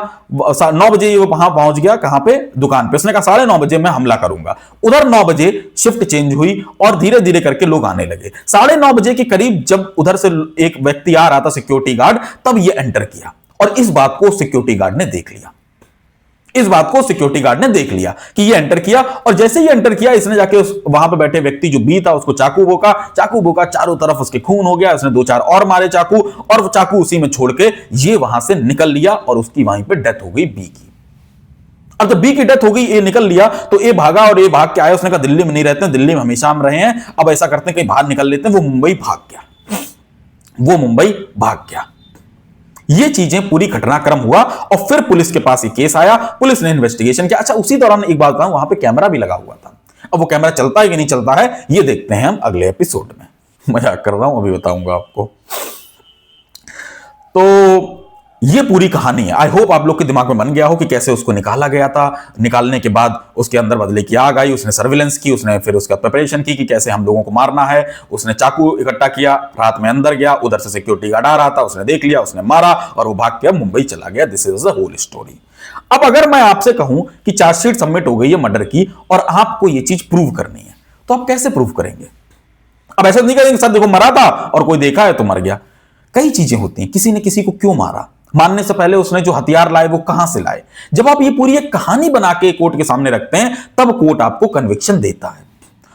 9 बजे ये वहां पहुंच गया, कहां पे, दुकान पे। उसने कहा 9:30 बजे मैं हमला करूंगा। उधर 9 बजे शिफ्ट चेंज हुई और धीरे धीरे करके लोग आने लगे। 9:30 बजे के करीब जब उधर से एक व्यक्ति आ रहा था, सिक्योरिटी गार्ड, तब ये एंटर किया और इस बात को सिक्योरिटी गार्ड ने देख लिया कि ये एंटर किया। और जैसे ही एंटर किया, इसने जाके उस वहां पे बैठे व्यक्ति जो बी था उसको चाकू भोंका, चारों तरफ उसके खून हो गया। उसने 2-4 और मारे चाकू, और वो चाकू उसी में छोड़ के ये वहां से निकल लिया और उसकी वहीं पे डेथ हो गई बी की। अब जब बी की डेथ हो गई, ए निकल लिया, तो ए भागा और ए भाग के आया। उसने कहा दिल्ली में नहीं रहते हैं, दिल्ली में हमेशा हम रहे हैं, अब ऐसा करते हैं कहीं बाहर निकल लेते हैं। वो मुंबई भाग गया। ये चीजें पूरी घटनाक्रम हुआ और फिर पुलिस के पास ये केस आया, पुलिस ने इन्वेस्टिगेशन किया। अच्छा, उसी दौरान एक बात बताऊं, वहां पे कैमरा भी लगा हुआ था। अब वो कैमरा चलता है कि नहीं चलता है, ये देखते हैं हम अगले एपिसोड में। मजाक कर रहा हूं, अभी बताऊंगा आपको। तो ये पूरी कहानी है। आई होप आप लोग के दिमाग में बन गया हो कि कैसे उसको निकाला गया था। निकालने के बाद उसके अंदर बदले की आग आई, उसने सर्विलेंस की, उसने फिर उसका प्रिपरेशन की कि कैसे हम लोगों को मारना है। उसने चाकू इकट्ठा किया, रात में अंदर गया, उधर से सिक्योरिटी गार्ड आ रहा था, उसने देख लिया, उसने मारा और वो भाग के मुंबई चला गया। This is the whole story. अब अगर मैं आपसे कहूं कि चार्जशीट सबमिट हो गई है मर्डर की और आपको ये चीज प्रूव करनी है, तो आप कैसे प्रूव करेंगे? अब ऐसा नहीं करेंगे सर देखो मरा था और कोई देखा है तो मर गया। कई चीजें होती हैं, किसी ने किसी को क्यों मारा, मारने से पहले उसने जो हथियार लाए वो कहां से लाए। जब आप ये पूरी एक कहानी बना के कोर्ट के सामने रखते हैं तब कोर्ट आपको कन्विक्शन देता है।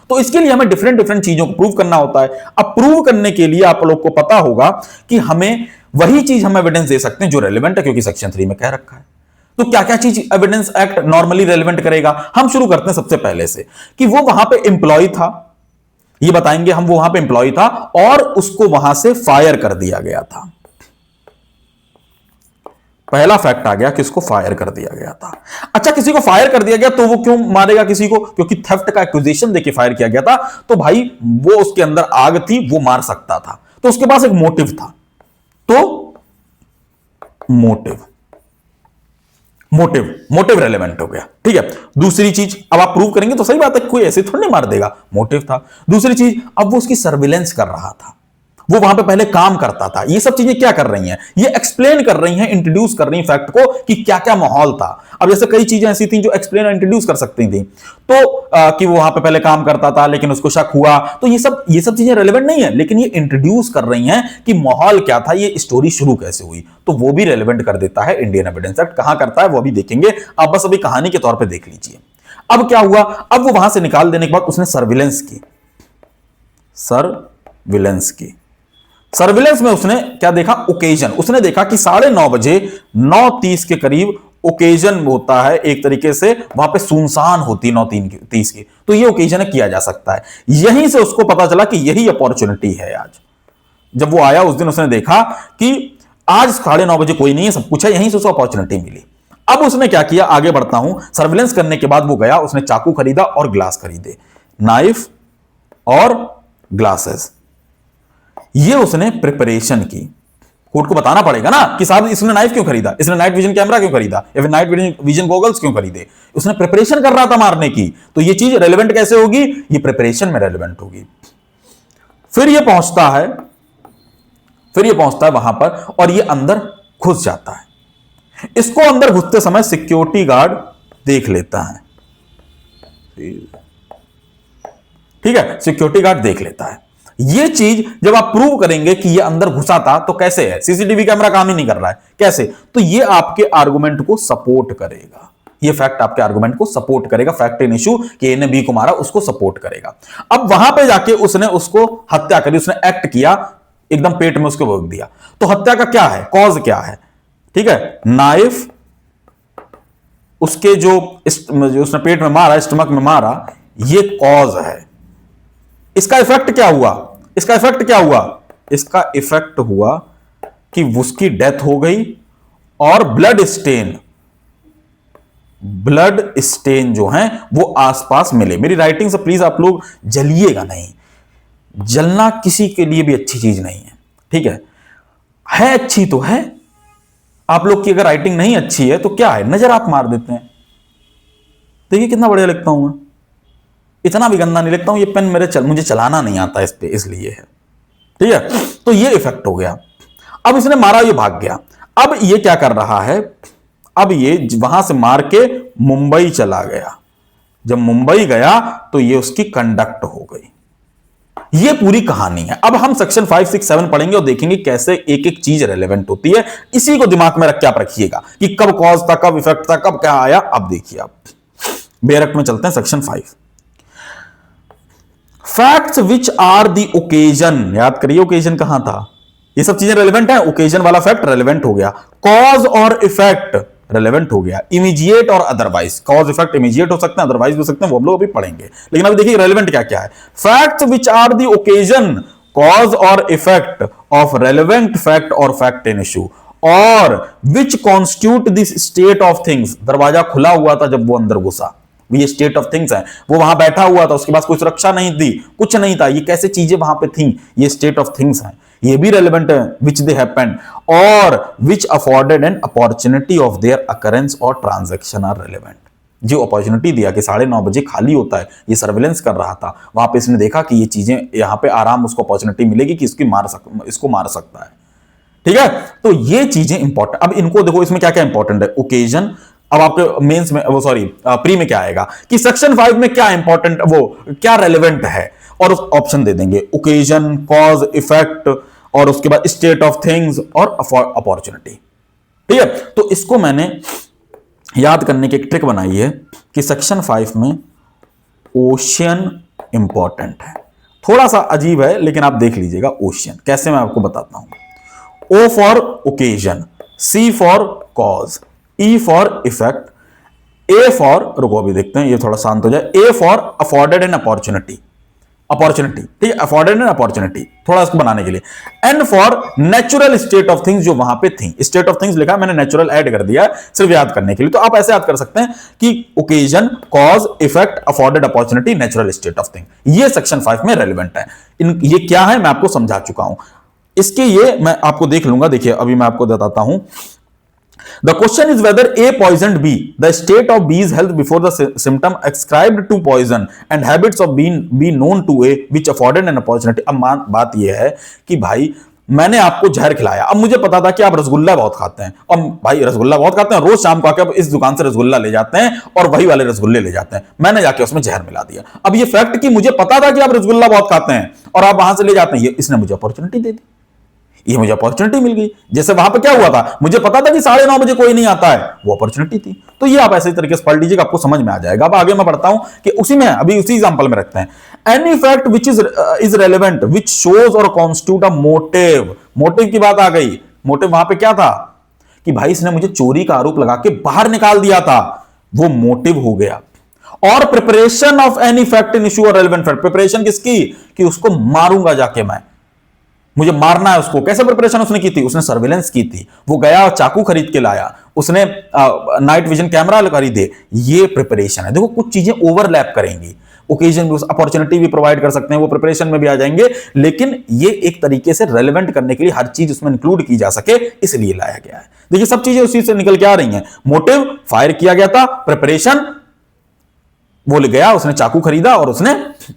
तो इसके लिए हमें डिफरेंट डिफरेंट चीजों को प्रूव करना होता है। अब प्रूव करने के लिए आप लोग को पता होगा कि हमें वही चीज हम एविडेंस दे सकते हैं जो रेलेवेंट है, क्योंकि सेक्शन 3 में कह रखा है। तो क्या क्या चीज एविडेंस एक्ट नॉर्मली रेलेवेंट करेगा, हम शुरू करते हैं सबसे पहले से कि वो वहां पे एम्प्लॉय था, ये बताएंगे हम, वो वहां पे एम्प्लॉय था और उसको वहां से फायर कर दिया गया था। पहला फैक्ट आ गया कि उसको फायर कर दिया गया था। अच्छा, किसी को फायर कर दिया गया तो वो क्यों मारेगा किसी को, क्योंकि थेफ्ट का एक्यूजेशन देके फायर किया गया था। तो भाई वो उसके अंदर आग थी, वो मार सकता था, तो उसके पास एक मोटिव था। तो मोटिव रेलेवेंट हो गया। ठीक है, दूसरी चीज अब आप प्रूव करेंगे तो सही बात है, कोई ऐसे थोड़ी नहीं मार देगा, मोटिव था। दूसरी चीज, अब वो उसकी सर्विलेंस कर रहा था, वो वहां पे पहले काम करता था। ये सब चीजें क्या कर रही हैं, ये एक्सप्लेन कर रही हैं, इंट्रोड्यूस कर रही हैं फैक्ट को कि क्या क्या माहौल था। अब जैसे कई चीजें ऐसी थी जो एक्सप्लेन और इंट्रोड्यूस कर सकती थी, तो कि वो वहां पे पहले काम करता था लेकिन उसको शक हुआ, तो ये सब चीजें रेलेवेंट नहीं है, लेकिन ये इंट्रोड्यूस कर रही हैं कि माहौल क्या था, ये स्टोरी शुरू कैसे हुई, तो वो भी रेलेवेंट कर देता है इंडियन एविडेंस एक्ट। कहां करता है वो भी देखेंगे, आप बस अभी कहानी के तौर पर देख लीजिए। अब क्या हुआ, अब वो वहां से निकाल देने के बाद उसने सर्विलेंस में उसने क्या देखा, ओकेजन। उसने देखा कि 9:30 बजे 9:30 के करीब ओकेजन होता है, एक तरीके से वहां पे सुनसान होती 9:30 की, तो ये ओकेजन किया जा सकता है। यहीं से उसको पता चला कि यही अपॉर्चुनिटी है। आज जब वो आया उस दिन उसने देखा कि आज 9:30 बजे कोई नहीं है, सब कुछ है, यहीं से उसको अपॉर्चुनिटी मिली। अब उसने क्या किया, आगे बढ़ता हूं, सर्विलेंस करने के बाद वो गया, उसने चाकू खरीदा और ग्लास खरीदे, नाइफ और ग्लासेस, ये उसने प्रिपरेशन की। कोर्ट को बताना पड़ेगा ना कि साहब इसने नाइफ क्यों खरीदा, इसने नाइट विजन कैमरा क्यों खरीदा, या फिर नाइट विजन गॉगल्स क्यों खरीदे, उसने प्रिपरेशन कर रहा था मारने की। तो ये चीज रेलेवेंट कैसे होगी, ये प्रिपरेशन में रेलेवेंट होगी। फिर ये पहुंचता है वहां पर और ये अंदर घुस जाता है। इसको अंदर घुसते समय सिक्योरिटी गार्ड देख लेता है। ठीक है, सिक्योरिटी गार्ड देख लेता है। ये चीज जब आप प्रूव करेंगे कि ये अंदर घुसा था, तो कैसे है, सीसीटीवी कैमरा काम ही नहीं कर रहा है, कैसे, तो ये आपके आर्गुमेंट को सपोर्ट करेगा, ये फैक्ट आपके आर्गुमेंट को सपोर्ट करेगा। फैक्ट इन इशू कि ए ने बी को मारा, उसको सपोर्ट करेगा। अब वहां पे जाके उसने उसको हत्या करी, उसने एक्ट किया, एकदम पेट में उसको भोग दिया। तो हत्या का क्या है, कॉज क्या है, ठीक है, नाइफ उसके जो उसने पेट में मारा, स्टमक में मारा, ये कॉज है। इसका इफेक्ट क्या हुआ, इसका इफेक्ट हुआ कि उसकी डेथ हो गई और ब्लड स्टेन जो हैं वो आसपास मिले। मेरी राइटिंग से प्लीज आप लोग जलिएगा नहीं, जलना किसी के लिए भी अच्छी चीज नहीं है, ठीक है अच्छी तो है, आप लोग की अगर राइटिंग नहीं अच्छी है तो क्या है, नजर आप मार देते हैं। देखिए कितना बढ़िया लिखता हूं मैं, इतना भी गंदा नहीं लिखता हूं, ये पेन मुझे चलाना नहीं आता इस पे, इसलिए है, ठीक है। तो ये इफेक्ट हो गया। अब इसने मारा, ये भाग गया। अब ये क्या कर रहा है, अब ये वहां से मार के मुंबई चला गया। जब मुंबई गया तो ये उसकी कंडक्ट हो गई। ये पूरी कहानी है। अब हम सेक्शन 5, 6, 7 पढ़ेंगे और देखेंगे कैसे एक एक चीज रेलेवेंट होती है। इसी को दिमाग में रख के आप रखिएगा कि कब कॉज था, कब इफेक्ट था, कब क्या आया। अब देखिए, आप बेयर एक्ट में चलते हैं, section 5, facts which are the occasion. याद करिए ओकेजन कहां था, ये सब चीजें रेलेवेंट है। ओकेजन वाला फैक्ट रेलेवेंट हो गया, कॉज और इफेक्ट रेलेवेंट हो गया, इमीडिएट और अदरवाइज। कॉज इफेक्ट इमीडिएट हो सकते हैं, अदरवाइज हो सकते हैं, वो हम लोग अभी पढ़ेंगे। लेकिन अभी देखिए रेलेवेंट क्या क्या है। Facts which are the occasion, cause और इफेक्ट ऑफ रेलेवेंट फैक्ट और फैक्ट इन इशू, और which constitute this state of things. दरवाजा खुला हुआ था जब वो अंदर घुसा, ये स्टेट ऑफ थिंग्स है, वो वहां बैठा हुआ था, उसके पास कोई सुरक्षा नहीं थी, कुछ नहीं था, ये कैसे चीजें वहां पे थी, ये स्टेट ऑफ थिंग्स है, ये भी रेलेवेंट है। विच दे हैपेंड और which afforded an opportunity of their occurrence और ट्रांजैक्शन आर रेलेवेंट। जो अपॉर्चुनिटी दिया कि 9:30 बजे खाली होता है, ये सर्विलेंस कर रहा था, वहां पे इसने देखा कि ये चीजें यहाँ पे आराम उसको अपॉर्चुनिटी मिलेगी कि इसको मार सकता है, ठीक है। तो ये चीजें इंपॉर्टेंट। अब इनको देखो, इसमें क्या क्या इंपॉर्टेंट है, ओकेजन। अब आपके मेंस में वो प्री में क्या आएगा कि सेक्शन 5 में क्या इंपॉर्टेंट, वो क्या रेलेवेंट है, और ऑप्शन दे देंगे, ओकेजन, कॉज, इफेक्ट और उसके बाद स्टेट ऑफ थिंग्स और अपॉर्चुनिटी। ठीक है, तो इसको मैंने याद करने की एक ट्रिक बनाई है कि सेक्शन 5 में ओशियन इंपॉर्टेंट है। थोड़ा सा अजीब है लेकिन आप देख लीजिएगा ओशियन कैसे, मैं आपको बताता हूं। O for occasion, C for cause, E for effect, A for, रुको अभी देखते हैं ये थोड़ा शांत हो जाए, A for afforded an opportunity, opportunity, ठीक है, अफोर्डेड एन अपॉर्चुनिटी, थोड़ा इसको बनाने के लिए, N for natural state of things जो वहां पे थी, स्टेट ऑफ थिंग्स लिखा, मैंने नेचुरल ऐड कर दिया सिर्फ याद करने के लिए। तो आप ऐसे याद कर सकते हैं कि occasion, cause, effect, afforded opportunity, natural state of thing, ये सेक्शन 5 में रेलिवेंट है। ये क्या है मैं आपको समझा चुका हूं, इसके ये मैं आपको देख लूंगा। देखिए अभी मैं आपको बताता हूं। The question is whether A poisoned B. The state of B's health before the symptom ascribed to poison and habits of B known to A which afforded an opportunity. अब बात यह है कि भाई मैंने आपको जहर खिलाया, अब मुझे पता था कि आप रसगुल्ला बहुत खाते हैं, और भाई रसगुल्ला बहुत खाते हैं, रोज शाम को आके इस दुकान से रसगुल्ला ले जाते हैं और वही वाले रसगुल्ले ले जाते हैं, मैंने जाके उसमें जहर मिला दिया। अब ये फैक्ट कि मुझे पता था कि आप रसगुल्ला बहुत खाते हैं और आप वहां से ले जाते हैं, ये इसने मुझे अपॉर्चुनिटी दे दी, ये मुझे अपॉर्चुनिटी मिल गई। जैसे वहां पे क्या हुआ था, मुझे पता था कि 9:30 बजे कोई नहीं आता है, वो अपॉर्चुनिटी थी। तो ये आप ऐसे तरीके से पढ़ लीजिएगा, आपको समझ में आ जाएगा। अब आगे मैं पढ़ता हूं कि उसी में अभी उसी एग्जांपल में रखते हैं। Any fact which is relevant which shows और कॉन्स्टिट्यूट अ मोटिव, मोटिव की बात आ गई। मोटिव वहां पे क्या था कि भाई इसने मुझे चोरी का आरोप लगा के बाहर निकाल दिया था, वो मोटिव हो गया। और preparation of any fact in issue और रेलेवेंट फैक्ट, प्रिपरेशन किसकी कि उसको मारूंगा जाके मैं, मुझे मारना है उसको। कैसे प्रिपरेशन उसने की थी, उसने सर्विलेंस की थी, वो गया और चाकू खरीद के लाया, उसने नाइट विजन कैमरा खरीदे, ये प्रिपरेशन है। देखो कुछ चीजें ओवरलैप करेंगी, ओकेजन भी, अपॉर्चुनिटी भी प्रोवाइड कर सकते हैं, वो प्रिपरेशन में भी आ जाएंगे, लेकिन ये एक तरीके से रेलेवेंट करने के लिए हर चीज उसमें इंक्लूड की जा सके इसलिए लाया गया है। देखिए सब चीजें उसी से निकल के आ रही हैं। मोटिव फायर किया गया था, प्रिपरेशन वो ले गया, उसने चाकू खरीदा और उसने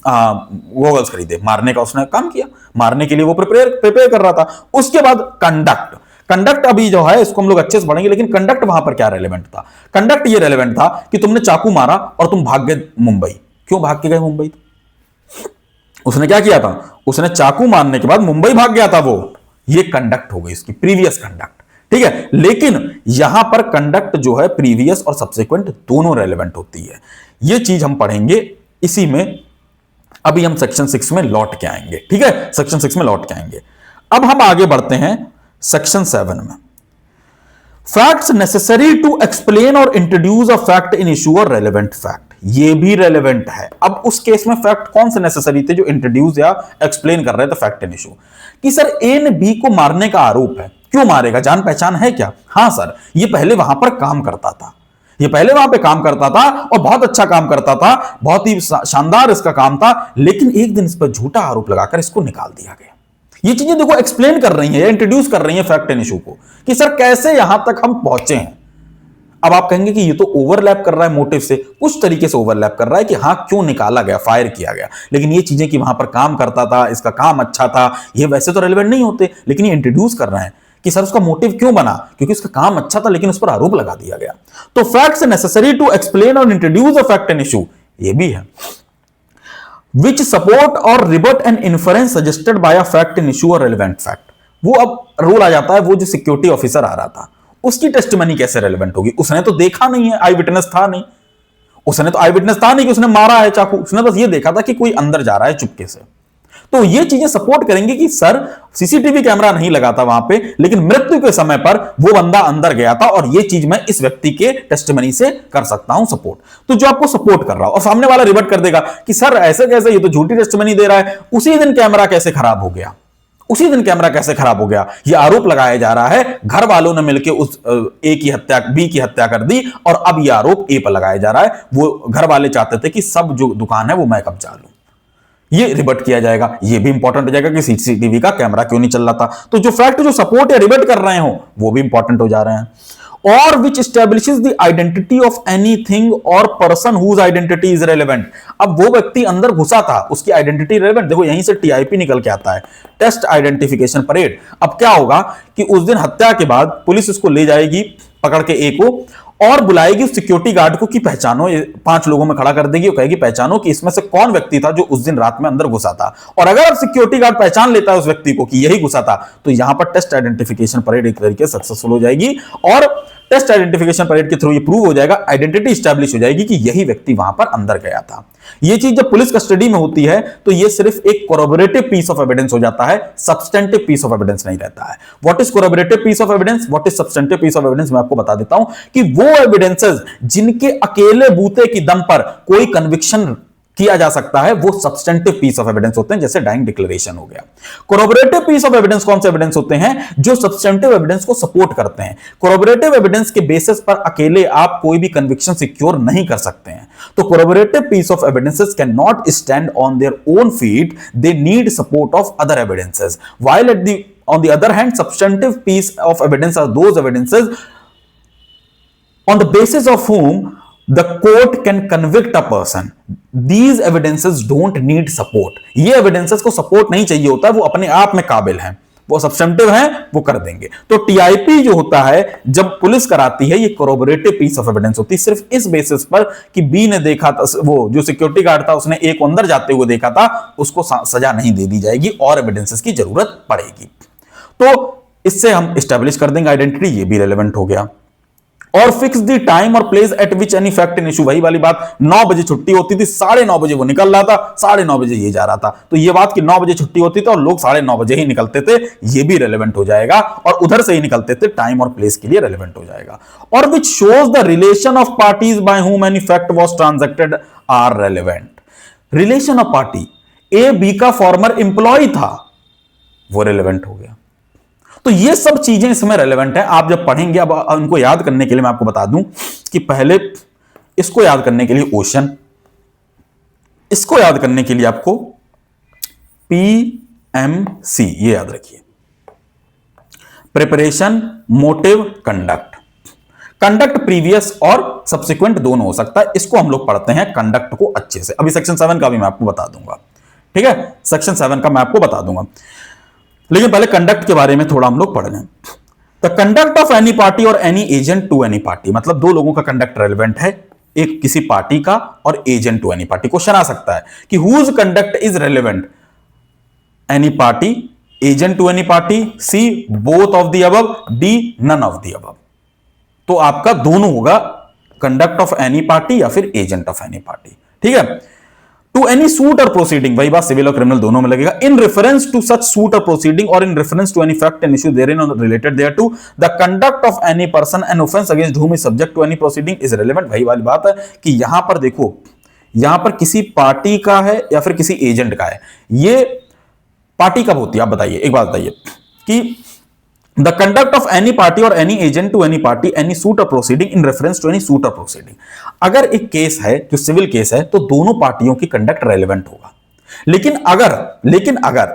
गॉगल्स खरीदे, मारने का उसने काम किया, मारने के लिए वो प्रिपेयर कर रहा था। उसके बाद कंडक्ट, कंडक्ट अभी जो है इसको हम लोग अच्छे से पढ़ेंगे, लेकिन कंडक्ट वहां पर क्या रेलेवेंट था, कंडक्ट ये रेलेवेंट था कि तुमने चाकू मारा और तुम भाग गए मुंबई। क्यों भाग के गए मुंबई? उसने क्या किया था, उसने चाकू मारने के बाद मुंबई भाग गया था वो, ये कंडक्ट हो गई इसकी प्रीवियस कंडक्ट, ठीक है। लेकिन यहां पर कंडक्ट जो है प्रीवियस और सब्सिक्वेंट दोनों रेलेवेंट होती है, ये चीज हम पढ़ेंगे इसी में। अभी हम सेक्शन 6 में लौट के आएंगे, ठीक है, सेक्शन 6 में लौट के आएंगे। अब हम आगे बढ़ते हैं सेक्शन 7 में। फैक्ट्स नेसेसरी टू एक्सप्लेन और introduce a fact in issue और रेलेवेंट फैक्ट, ये भी रेलेवेंट है। अब उस केस में फैक्ट कौन से नेसेसरी थे जो इंट्रोड्यूस या एक्सप्लेन कर रहे थे फैक्ट इन इशू, कि सर ए ने बी को मारने का आरोप है, क्यों मारेगा, जान पहचान है क्या? हां सर, ये पहले वहां पर काम करता था, ये पहले वहां पे काम करता था और बहुत अच्छा काम करता था, बहुत ही शानदार इसका काम था, लेकिन एक दिन इस पर झूठा आरोप लगाकर इसको निकाल दिया गया। ये चीजें देखो एक्सप्लेन कर रही हैं, इंट्रोड्यूस कर रही हैं फैक्ट एंड इशू को, कि सर कैसे यहां तक हम पहुंचे हैं। अब आप कहेंगे कि ये तो ओवरलैप कर रहा है मोटिव से, कुछ तरीके से ओवरलैप कर रहा है कि हाँ क्यों निकाला गया, फायर किया गया, लेकिन ये चीजें कि वहां पर काम करता था, इसका काम अच्छा था, ये वैसे तो रेलेवेंट नहीं होते, लेकिन ये इंट्रोड्यूस कर रहे हैं कि सर उसका मोटिव क्यों बना, क्योंकि उसका काम अच्छा था लेकिन उस पर आरोप लगा दिया गया। तो फैक्ट्स नेसेसरी टू एक्सप्लेन और introduce a fact and issue, ये भी है। विच सपोर्ट और rebut an inference suggested by a fact in issue और रेलेवेंट फैक्ट, वो अब रूल आ जाता है, वो जो सिक्योरिटी ऑफिसर आ रहा था उसकी टेस्टिमनी कैसे रेलेवेंट होगी, उसने तो देखा नहीं है, आई विटनेस था नहीं, उसने तो आई विटनेस था नहीं कि उसने मारा है चाकू, उसने बस ये देखा था कि कोई अंदर जा रहा है चुपके से। तो ये चीजें सपोर्ट करेंगी कि सर सीसीटीवी कैमरा नहीं लगा था वहां पे, लेकिन मृत्यु के समय पर वो बंदा अंदर गया था और ये चीज मैं इस व्यक्ति के टेस्टिमनी से कर सकता हूं सपोर्ट। तो जो आपको सपोर्ट कर रहा हो और सामने वाला रिवर्ट कर देगा कि सर ऐसे कैसे, ये तो झूठी टेस्टिमनी दे रहा है, उसी दिन कैमरा कैसे खराब हो गया, उसी दिन कैमरा कैसे खराब हो गया, ये आरोप लगाया जा रहा है घर वालों ने मिलकर उस ए की हत्या, बी की हत्या कर दी और अब ये आरोप ए पर लगाया जा रहा है। वो घर वाले चाहते थे कि सब जो दुकान है वो मैं कब्जा लूं, ये रिबट किया जाएगा। ये भी इंपॉर्टेंट हो जाएगा कि सीसीटीवी का कैमरा क्यों नहीं चल रहा था। तो जो फैक्ट जो सपोर्ट या रिबट कर रहे हो वो भी इंपॉर्टेंट हो जा रहे हैं। और which establishes the identity of anything और person whose identity is relevant. अब वो व्यक्ति अंदर घुसा था, उसकी आइडेंटिटी रेलेवेंट, देखो यहीं से टीआईपी निकल के आता है, टेस्ट आइडेंटिफिकेशन परेड। अब क्या होगा कि उस दिन हत्या के बाद पुलिस उसको ले जाएगी पकड़ के ए को और बुलाएगी उस सिक्योरिटी गार्ड को कि पहचानो, 5 लोगों में खड़ा कर देगी और कहेगी पहचानो कि इसमें से कौन व्यक्ति था जो उस दिन रात में अंदर घुसा था। और अगर सिक्योरिटी गार्ड पहचान लेता है उस व्यक्ति को कि यही घुसा था, तो यहां पर टेस्ट आइडेंटिफिकेशन परेड एक तरीके से सक्सेसफुल हो जाएगी और टेस्ट आइडेंटिफिकेशन परेड के थ्रू ये प्रूव हो जाएगा, आइडेंटिटी स्टैब्लिश हो जाएगी कि यही व्यक्ति वहां पर अंदर गया था। ये चीज जब पुलिस कस्टडी में होती है तो ये सिर्फ एक कोरोबोरेटिव पीस ऑफ एविडेंस हो जाता है, सब्सटेंटिव पीस ऑफ एविडेंस नहीं रहता है। What is corroborative piece of evidence, what is substantive piece of evidence, मैं आपको बता देता हूं कि वो एविडेंसेस जिनके अकेले बूते की दम पर कोई कन्विक्शन किया जा सकता है वो सब्सटेंटिव पीस ऑफ एविडेंस होते हैं, जैसे डाइंग डिक्लेरेशन हो गया। कोरोबोरेटिव पीस ऑफ एविडेंस कौन से एविडेंस होते हैं, जो सब्सटेंटिव एविडेंस को सपोर्ट करते हैं। कोरोबोरेटिव एविडेंस के बेसिस पर अकेले आप कोई भी कन्विक्शन सिक्योर नहीं कर सकते हैं। तो corroborative piece of evidences can not stand on their own feet, they need support of other evidences, while at the on the other hand substantive piece of evidence are those evidences on the basis of whom the court can convict a person. These evidences don't need support. ये evidences को support नहीं चाहिए होता, वो अपने आप में काबिल हैं, वो सब्सटेंटिव हैं, वो कर देंगे। तो टीआईपी जो होता है जब पुलिस कराती है, ये कोरोबोरेटिव पीस ऑफ एविडेंस होती है, सिर्फ इस बेसिस पर कि बी ने देखा था, वो जो सिक्योरिटी गार्ड था उसने ए को अंदर जाते हुए देखा था, उसको सजा नहीं दे दी जाएगी और एविडेंसेस की जरूरत पड़ेगी। तो इससे हम स्टैब्लिश कर देंगे आइडेंटिटी, ये भी रेलेवेंट हो गया। और फिक्स द टाइम और place at which any fact in issue, वही वाली बात, 9 बजे छुट्टी होती थी, 9:30 बजे वो निकल रहा था, 9:30 बजे ये जा रहा था। तो ये बात कि 9 बजे छुट्टी होती थी और लोग 9:30 बजे ही निकलते थे, ये भी रेलेवेंट हो जाएगा। और उधर से ही निकलते थे, टाइम और प्लेस के लिए रेलेवेंट हो जाएगा। और which shows the relation of parties by whom any fact was transacted are relevant. Relation of party, A B का फॉर्मर इंप्लॉय था, वो रेलेवेंट हो गया। तो ये सब चीजें इसमें रेलेवेंट है। आप जब पढ़ेंगे, अब उनको याद करने के लिए मैं आपको बता दूं कि पहले इसको याद करने के लिए ओशन, इसको याद करने के लिए आपको PMC, ये याद रखिए, preparation, motive, conduct. Conduct previous और सब्सिक्वेंट दोनों हो सकता है, इसको हम लोग पढ़ते हैं कंडक्ट को अच्छे से। अभी सेक्शन 7 का भी मैं आपको बता दूंगा, ठीक है, सेक्शन 7 का मैं आपको बता दूंगा, लेकिन पहले कंडक्ट के बारे में थोड़ा हम लोग पढ़ लें। The conduct of any party or any agent to any party, मतलब दो लोगों का कंडक्ट रेलेवेंट है, एक किसी पार्टी का or agent to any party. Question आ सकता है कि whose conduct is relevant, any party, agent to any party, C both of the above, D none of the above. तो आपका दोनों होगा, कंडक्ट ऑफ एनी पार्टी या फिर एजेंट ऑफ एनी पार्टी, ठीक है। टू एनी सूट और प्रोसीडिंग, वही बात सिविल और क्रिमिनल दोनों में लगेगा। In reference to such suit और proceeding or in reference to any fact and issue therein or related thereto, the conduct of any person and offence against whom is subject to any proceeding is relevant. वही वाली बात है कि यहां पर देखो, यहां पर किसी पार्टी का है या फिर किसी एजेंट का है। ये पार्टी कब होती है, आप बताइए, एक बात बताइए कि the conduct of any party or any agent to any party any suit और proceeding in reference to any suit और प्रोसीडिंग। अगर एक केस है जो सिविल केस है तो दोनों पार्टियों की कंडक्ट रेलेवेंट होगा। लेकिन अगर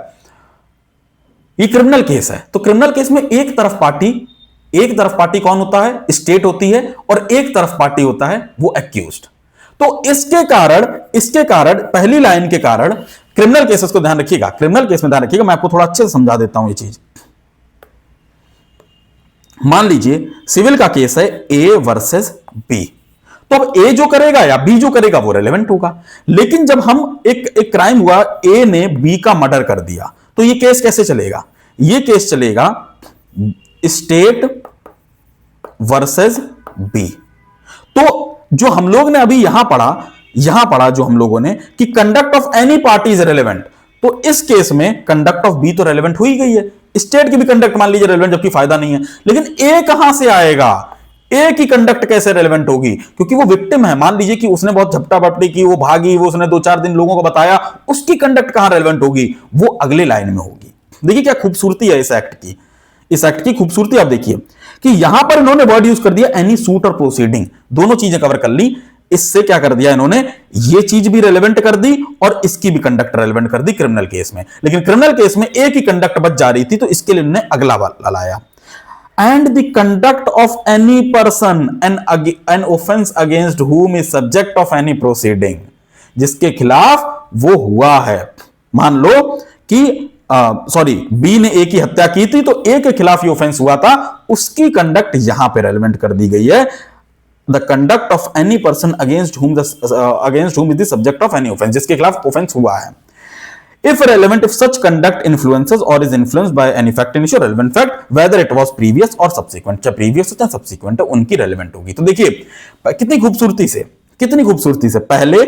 ये क्रिमिनल केस है तो क्रिमिनल केस में एक तरफ पार्टी कौन होता है, स्टेट होती है, और एक तरफ पार्टी होता है वो एक्यूज्ड। तो इसके कारण पहली लाइन के कारण क्रिमिनल केसेस को ध्यान रखिएगा, क्रिमिनल केस में ध्यान रखिएगा, मैं आपको थोड़ा अच्छे से समझा देता हूं ये चीज। मान लीजिए सिविल का केस है ए वर्सेस बी, तो अब ए जो करेगा या बी जो करेगा वो रेलेवेंट होगा। लेकिन जब हम एक क्राइम हुआ, ए ने बी का मर्डर कर दिया, तो ये केस कैसे चलेगा, ये केस चलेगा स्टेट वर्सेस बी। तो जो हम लोग ने अभी यहां पढ़ा जो हम लोगों ने कि conduct of any party is relevant, तो इस केस में कंडक्ट ऑफ बी तो रेलेवेंट हो ही गई है, स्टेट की भी कंडक्ट मान लीजिए रेलेवेंट, जबकि फायदा नहीं है। लेकिन ए कहां से आएगा, ए की कंडक्ट कैसे रेलेवेंट होगी, क्योंकि वो विक्टिम है। मान लीजिए कि उसने बहुत झपटा बपटी की, वो भागी, वो उसने 2-4 दिन लोगों को बताया, उसकी कंडक्ट कहां रेलेवेंट होगी, वो अगले लाइन में होगी। देखिए क्या खूबसूरती है इस एक्ट की खूबसूरती आप देखिए कि यहां पर इन्होंने वर्ड यूज कर दिया एनी सूट और प्रोसीडिंग, दोनों चीजें कवर कर ली। इससे क्या कर दिया इन्होंने, ये चीज भी रेलेवेंट कर दी और इसकी भी कंडक्ट रेलेवेंट कर दी क्रिमिनल केस में। लेकिन क्रिमिनल केस में एक ही कंडक्ट बच जा रही थी, तो इसके लिए इन्होंने अगला वाला लाया, and the conduct of any person an offence against whom is subject of any proceeding, जिसके खिलाफ वो हुआ है। मान लो कि बी ने ए की हत्या की थी, तो ए के खिलाफ ये ऑफेंस हुआ था, उसकी कंडक्ट यहां पे रेलेवेंट कर दी गई है। The conduct of any person against whom is the subject of any offense, जिसके खिलाफ ऑफेंस हुआ है. If relevant, if such conduct influences or is influenced by any fact in issue, relevant fact, whether it was previous or subsequent, चाहे previous हो चाहे subsequent है, उनकी relevant होगी. तो देखिए कितनी खूबसूरती से पहले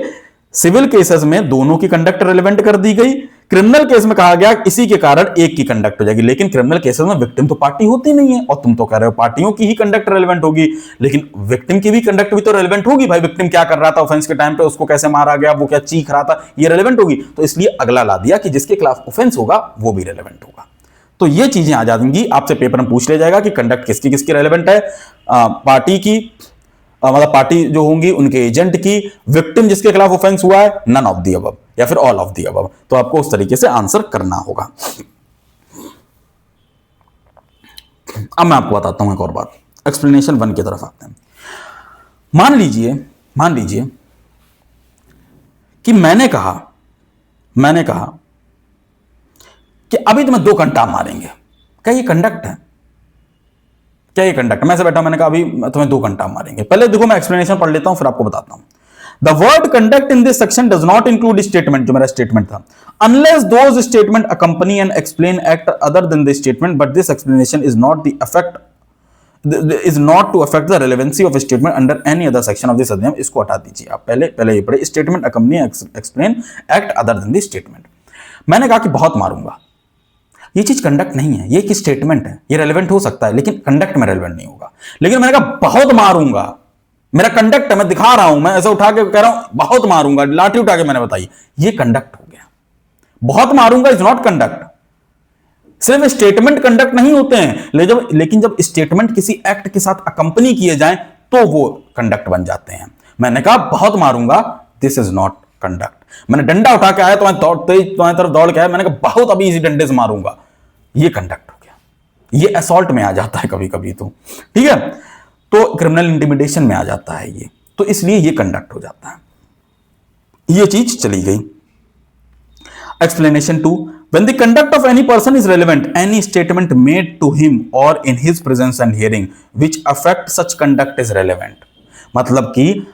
सिविल केसेस में दोनों की कंडक्ट रेलेवेंट कर दी गई, क्रिमिनल केस में कहा गया इसी के कारण एक की कंडक्ट हो जाएगी. लेकिन क्रिमिनल केसेस में विक्टिम तो पार्टी होती नहीं है, और तुम तो कह रहे हो पार्टियों की ही कंडक्ट रेलेवेंट होगी, लेकिन विक्टिम की भी कंडक्ट भी तो रेलेवेंट होगी. भाई विक्टिम क्या कर रहा था ऑफेंस के टाइम पे, उसको कैसे मारा गया, वो क्या चीख रहा था, ये रेलेवेंट होगी. तो इसलिए अगला ला दिया कि जिसके खिलाफ ऑफेंस होगा वो भी रेलेवेंट होगा. तो ये चीजें आ जाएंगी. आपसे पेपर में पूछ लिया जाएगा कि कंडक्ट किसकी किसकी रेलेवेंट है, पार्टी की, मतलब पार्टी जो होंगी उनके एजेंट की, विक्टिम जिसके खिलाफ ऑफेंस हुआ है, नन ऑफ दी अबव या फिर ऑल ऑफ दी अबव. तो आपको उस तरीके से आंसर करना होगा. अब मैं आपको बताता हूं एक और बात. एक्सप्लेनेशन 1 की तरफ आते हैं. मान लीजिए कि मैंने कहा कि अभी तुम्हें 2 घंटा मारेंगे. क्या ये कंडक्ट है? मैं ऐसे बैठा, मैंने कहा अभी तुम्हें 2 घंटा मारेंगे. पहले देखो मैं एक्सप्लेनेशन पढ़ लेता हूं फिर आपको बताता हूं. The word conduct in this section does not include statement, जो मेरा स्टेटमेंट था, unless those statement accompany and explain act other than the statement, but this explanation is not to affect the relevancy of statement under any other section of this अधिनियम. इसको हटा दीजिए आप. पहले ये पढ़े, statement accompany explain act other than the statement. मैंने कहा कि बहुत मारूंगा, ये चीज कंडक्ट नहीं है, ये एक स्टेटमेंट है. ये रेलेवेंट हो सकता है लेकिन कंडक्ट में रेलेवेंट नहीं होगा. लेकिन मैंने कहा बहुत मारूंगा, मेरा कंडक्ट है, मैं दिखा रहा हूं, मैं ऐसा उठा के कह रहा हूं बहुत मारूंगा, लाठी उठा के मैंने बताई, ये कंडक्ट हो गया. बहुत मारूंगा इज नॉट कंडक्ट. सिर्फ स्टेटमेंट कंडक्ट नहीं होते हैं, लेकिन जब स्टेटमेंट किसी एक्ट के साथ अकंपनी किए जाएं तो वो कंडक्ट बन जाते हैं. मैंने कहा बहुत मारूंगा, दिस इज नॉट कंडक्ट. मैंने डंडा उठा के आया, तुम्हारी तरफ दौड़ के आया, मैंने कहा बहुत अभी इसी डंडे से मारूंगा, ये कंडक्ट हो गया. ये असॉल्ट में आ जाता है कभी कभी, तो ठीक है, तो क्रिमिनल इंटिमिडेशन में आ जाता है ये, तो इसलिए ये कंडक्ट हो जाता है. ये चीज चली गई. Explanation 2, when the conduct of any person is relevant, any statement made to him or in his presence and hearing which affect such conduct is relevant. मतलब कि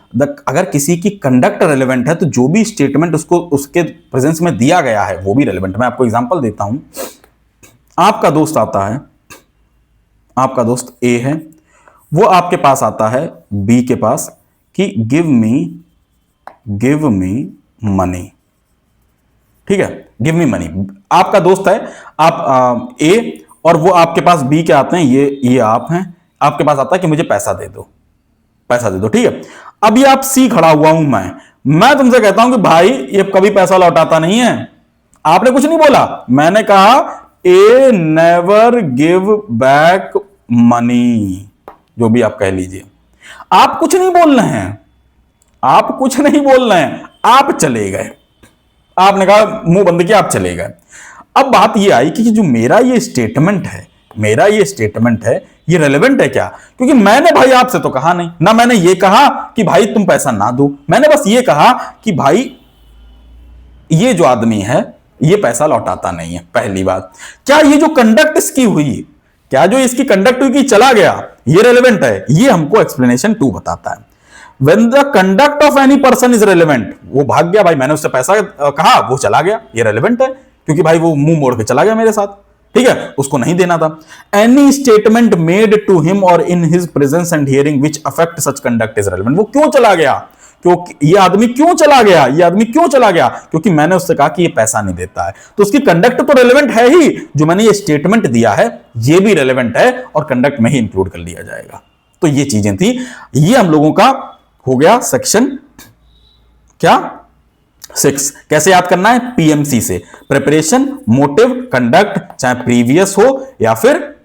अगर किसी की कंडक्ट रेलेवेंट है तो जो भी स्टेटमेंट उसको उसके प्रेजेंस में दिया गया है वो भी रेलेवेंट. मैं आपको एग्जांपल देता हूं. आपका दोस्त आता है, आपका दोस्त ए है, वो आपके पास आता है बी के पास कि गिव मी मनी. ठीक है, गिव मी मनी. आपका दोस्त है, आप ए, और वो आपके पास बी के आते हैं, ये आप हैं, आपके पास आता है कि मुझे पैसा दे दो. ठीक है. अभी आप सी खड़ा हुआ हूं मैं तुमसे कहता हूं कि भाई ये कभी पैसा लौटाता नहीं है. आपने कुछ नहीं बोला, मैंने कहा ए नेवर गिव बैक मनी, जो भी आप कह लीजिए. आप कुछ नहीं बोल रहे हैं, आप चले गए. आपने कहा मुंह बंद किया, आप चले गए. अब बात ये आई कि जो मेरा ये स्टेटमेंट है ये रेलेवेंट है क्या? क्योंकि मैंने भाई आपसे तो कहा नहीं ना, मैंने ये कहा कि भाई तुम पैसा ना दो, मैंने बस ये कहा कि भाई ये जो आदमी है ये पैसा लौटाता नहीं है. पहली बात, क्या ये जो कंडक्ट इसकी हुई, क्या जो इसकी कंडक्ट हुई कि चला गया, ये रेलेवेंट है? ये हमको एक्सप्लेनेशन 2 बताता है. When the conduct of any person is relevant, वो भाग गया भाई, मैंने उससे पैसा कहा, वो चला गया, ये रेलेवेंट है क्योंकि भाई वो मुंह मोड़ के चला गया मेरे साथ. ठीक है, उसको नहीं देना था. Any statement made to him or in his presence and hearing which affect such conduct is relevant. वो क्यों चला गया? क्योंकि ये आदमी क्यों चला गया? क्योंकि मैंने उससे कहा कि ये पैसा नहीं देता है. तो उसकी कंडक्ट तो रेलेवेंट है ही, जो मैंने ये स्टेटमेंट दिया है ये भी रेलेवेंट है और कंडक्ट में ही इंक्लूड कर लिया जाएगा. तो ये चीजें थी. ये हम लोगों का हो गया सेक्शन क्या 6. कैसे याद करना है? पीएमसी से. प्रिपरेशन, मोटिव, कंडक्ट, चाहे प्रीवियस हो या फिर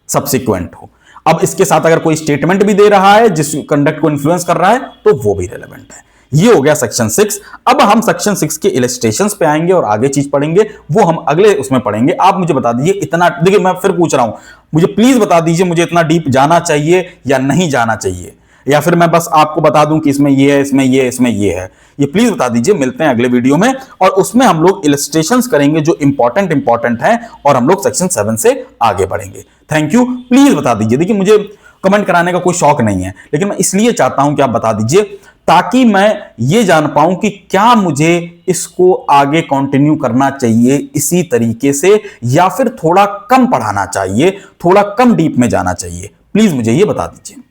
सब्सिक्वेंट हो. अब इसके साथ अगर कोई स्टेटमेंट भी दे रहा है जिस कंडक्ट को इन्फ्लुएंस कर रहा है तो वो भी रेलेवेंट है. ये हो गया सेक्शन 6. अब हम सेक्शन 6 के इलस्ट्रेशंस पे आएंगे और आगे चीज पढ़ेंगे, वो हम अगले उसमें पढ़ेंगे. आप मुझे बता दीजिए इतना, देखिए मैं फिर पूछ रहा हूं, मुझे प्लीज बता दीजिए मुझे इतना डीप जाना चाहिए या नहीं जाना चाहिए, या फिर मैं बस आपको बता दूं कि इसमें ये है, इसमें ये है. ये प्लीज बता दीजिए. मिलते हैं अगले वीडियो में और उसमें हम लोग इलस्ट्रेशंस करेंगे जो इंपॉर्टेंट हैं और हम लोग सेक्शन 7 से आगे बढ़ेंगे. Thank you. प्लीज बता दीजिए. देखिए मुझे कमेंट कराने का कोई शौक नहीं है, लेकिन मैं इसलिए चाहता हूं कि आप बता दीजिए ताकि मैं ये जान पाऊं कि क्या मुझे इसको आगे कंटिन्यू करना चाहिए इसी तरीके से, या फिर थोड़ा कम पढ़ाना चाहिए, थोड़ा कम डीप में जाना चाहिए। प्लीज मुझे ये बता दीजिए।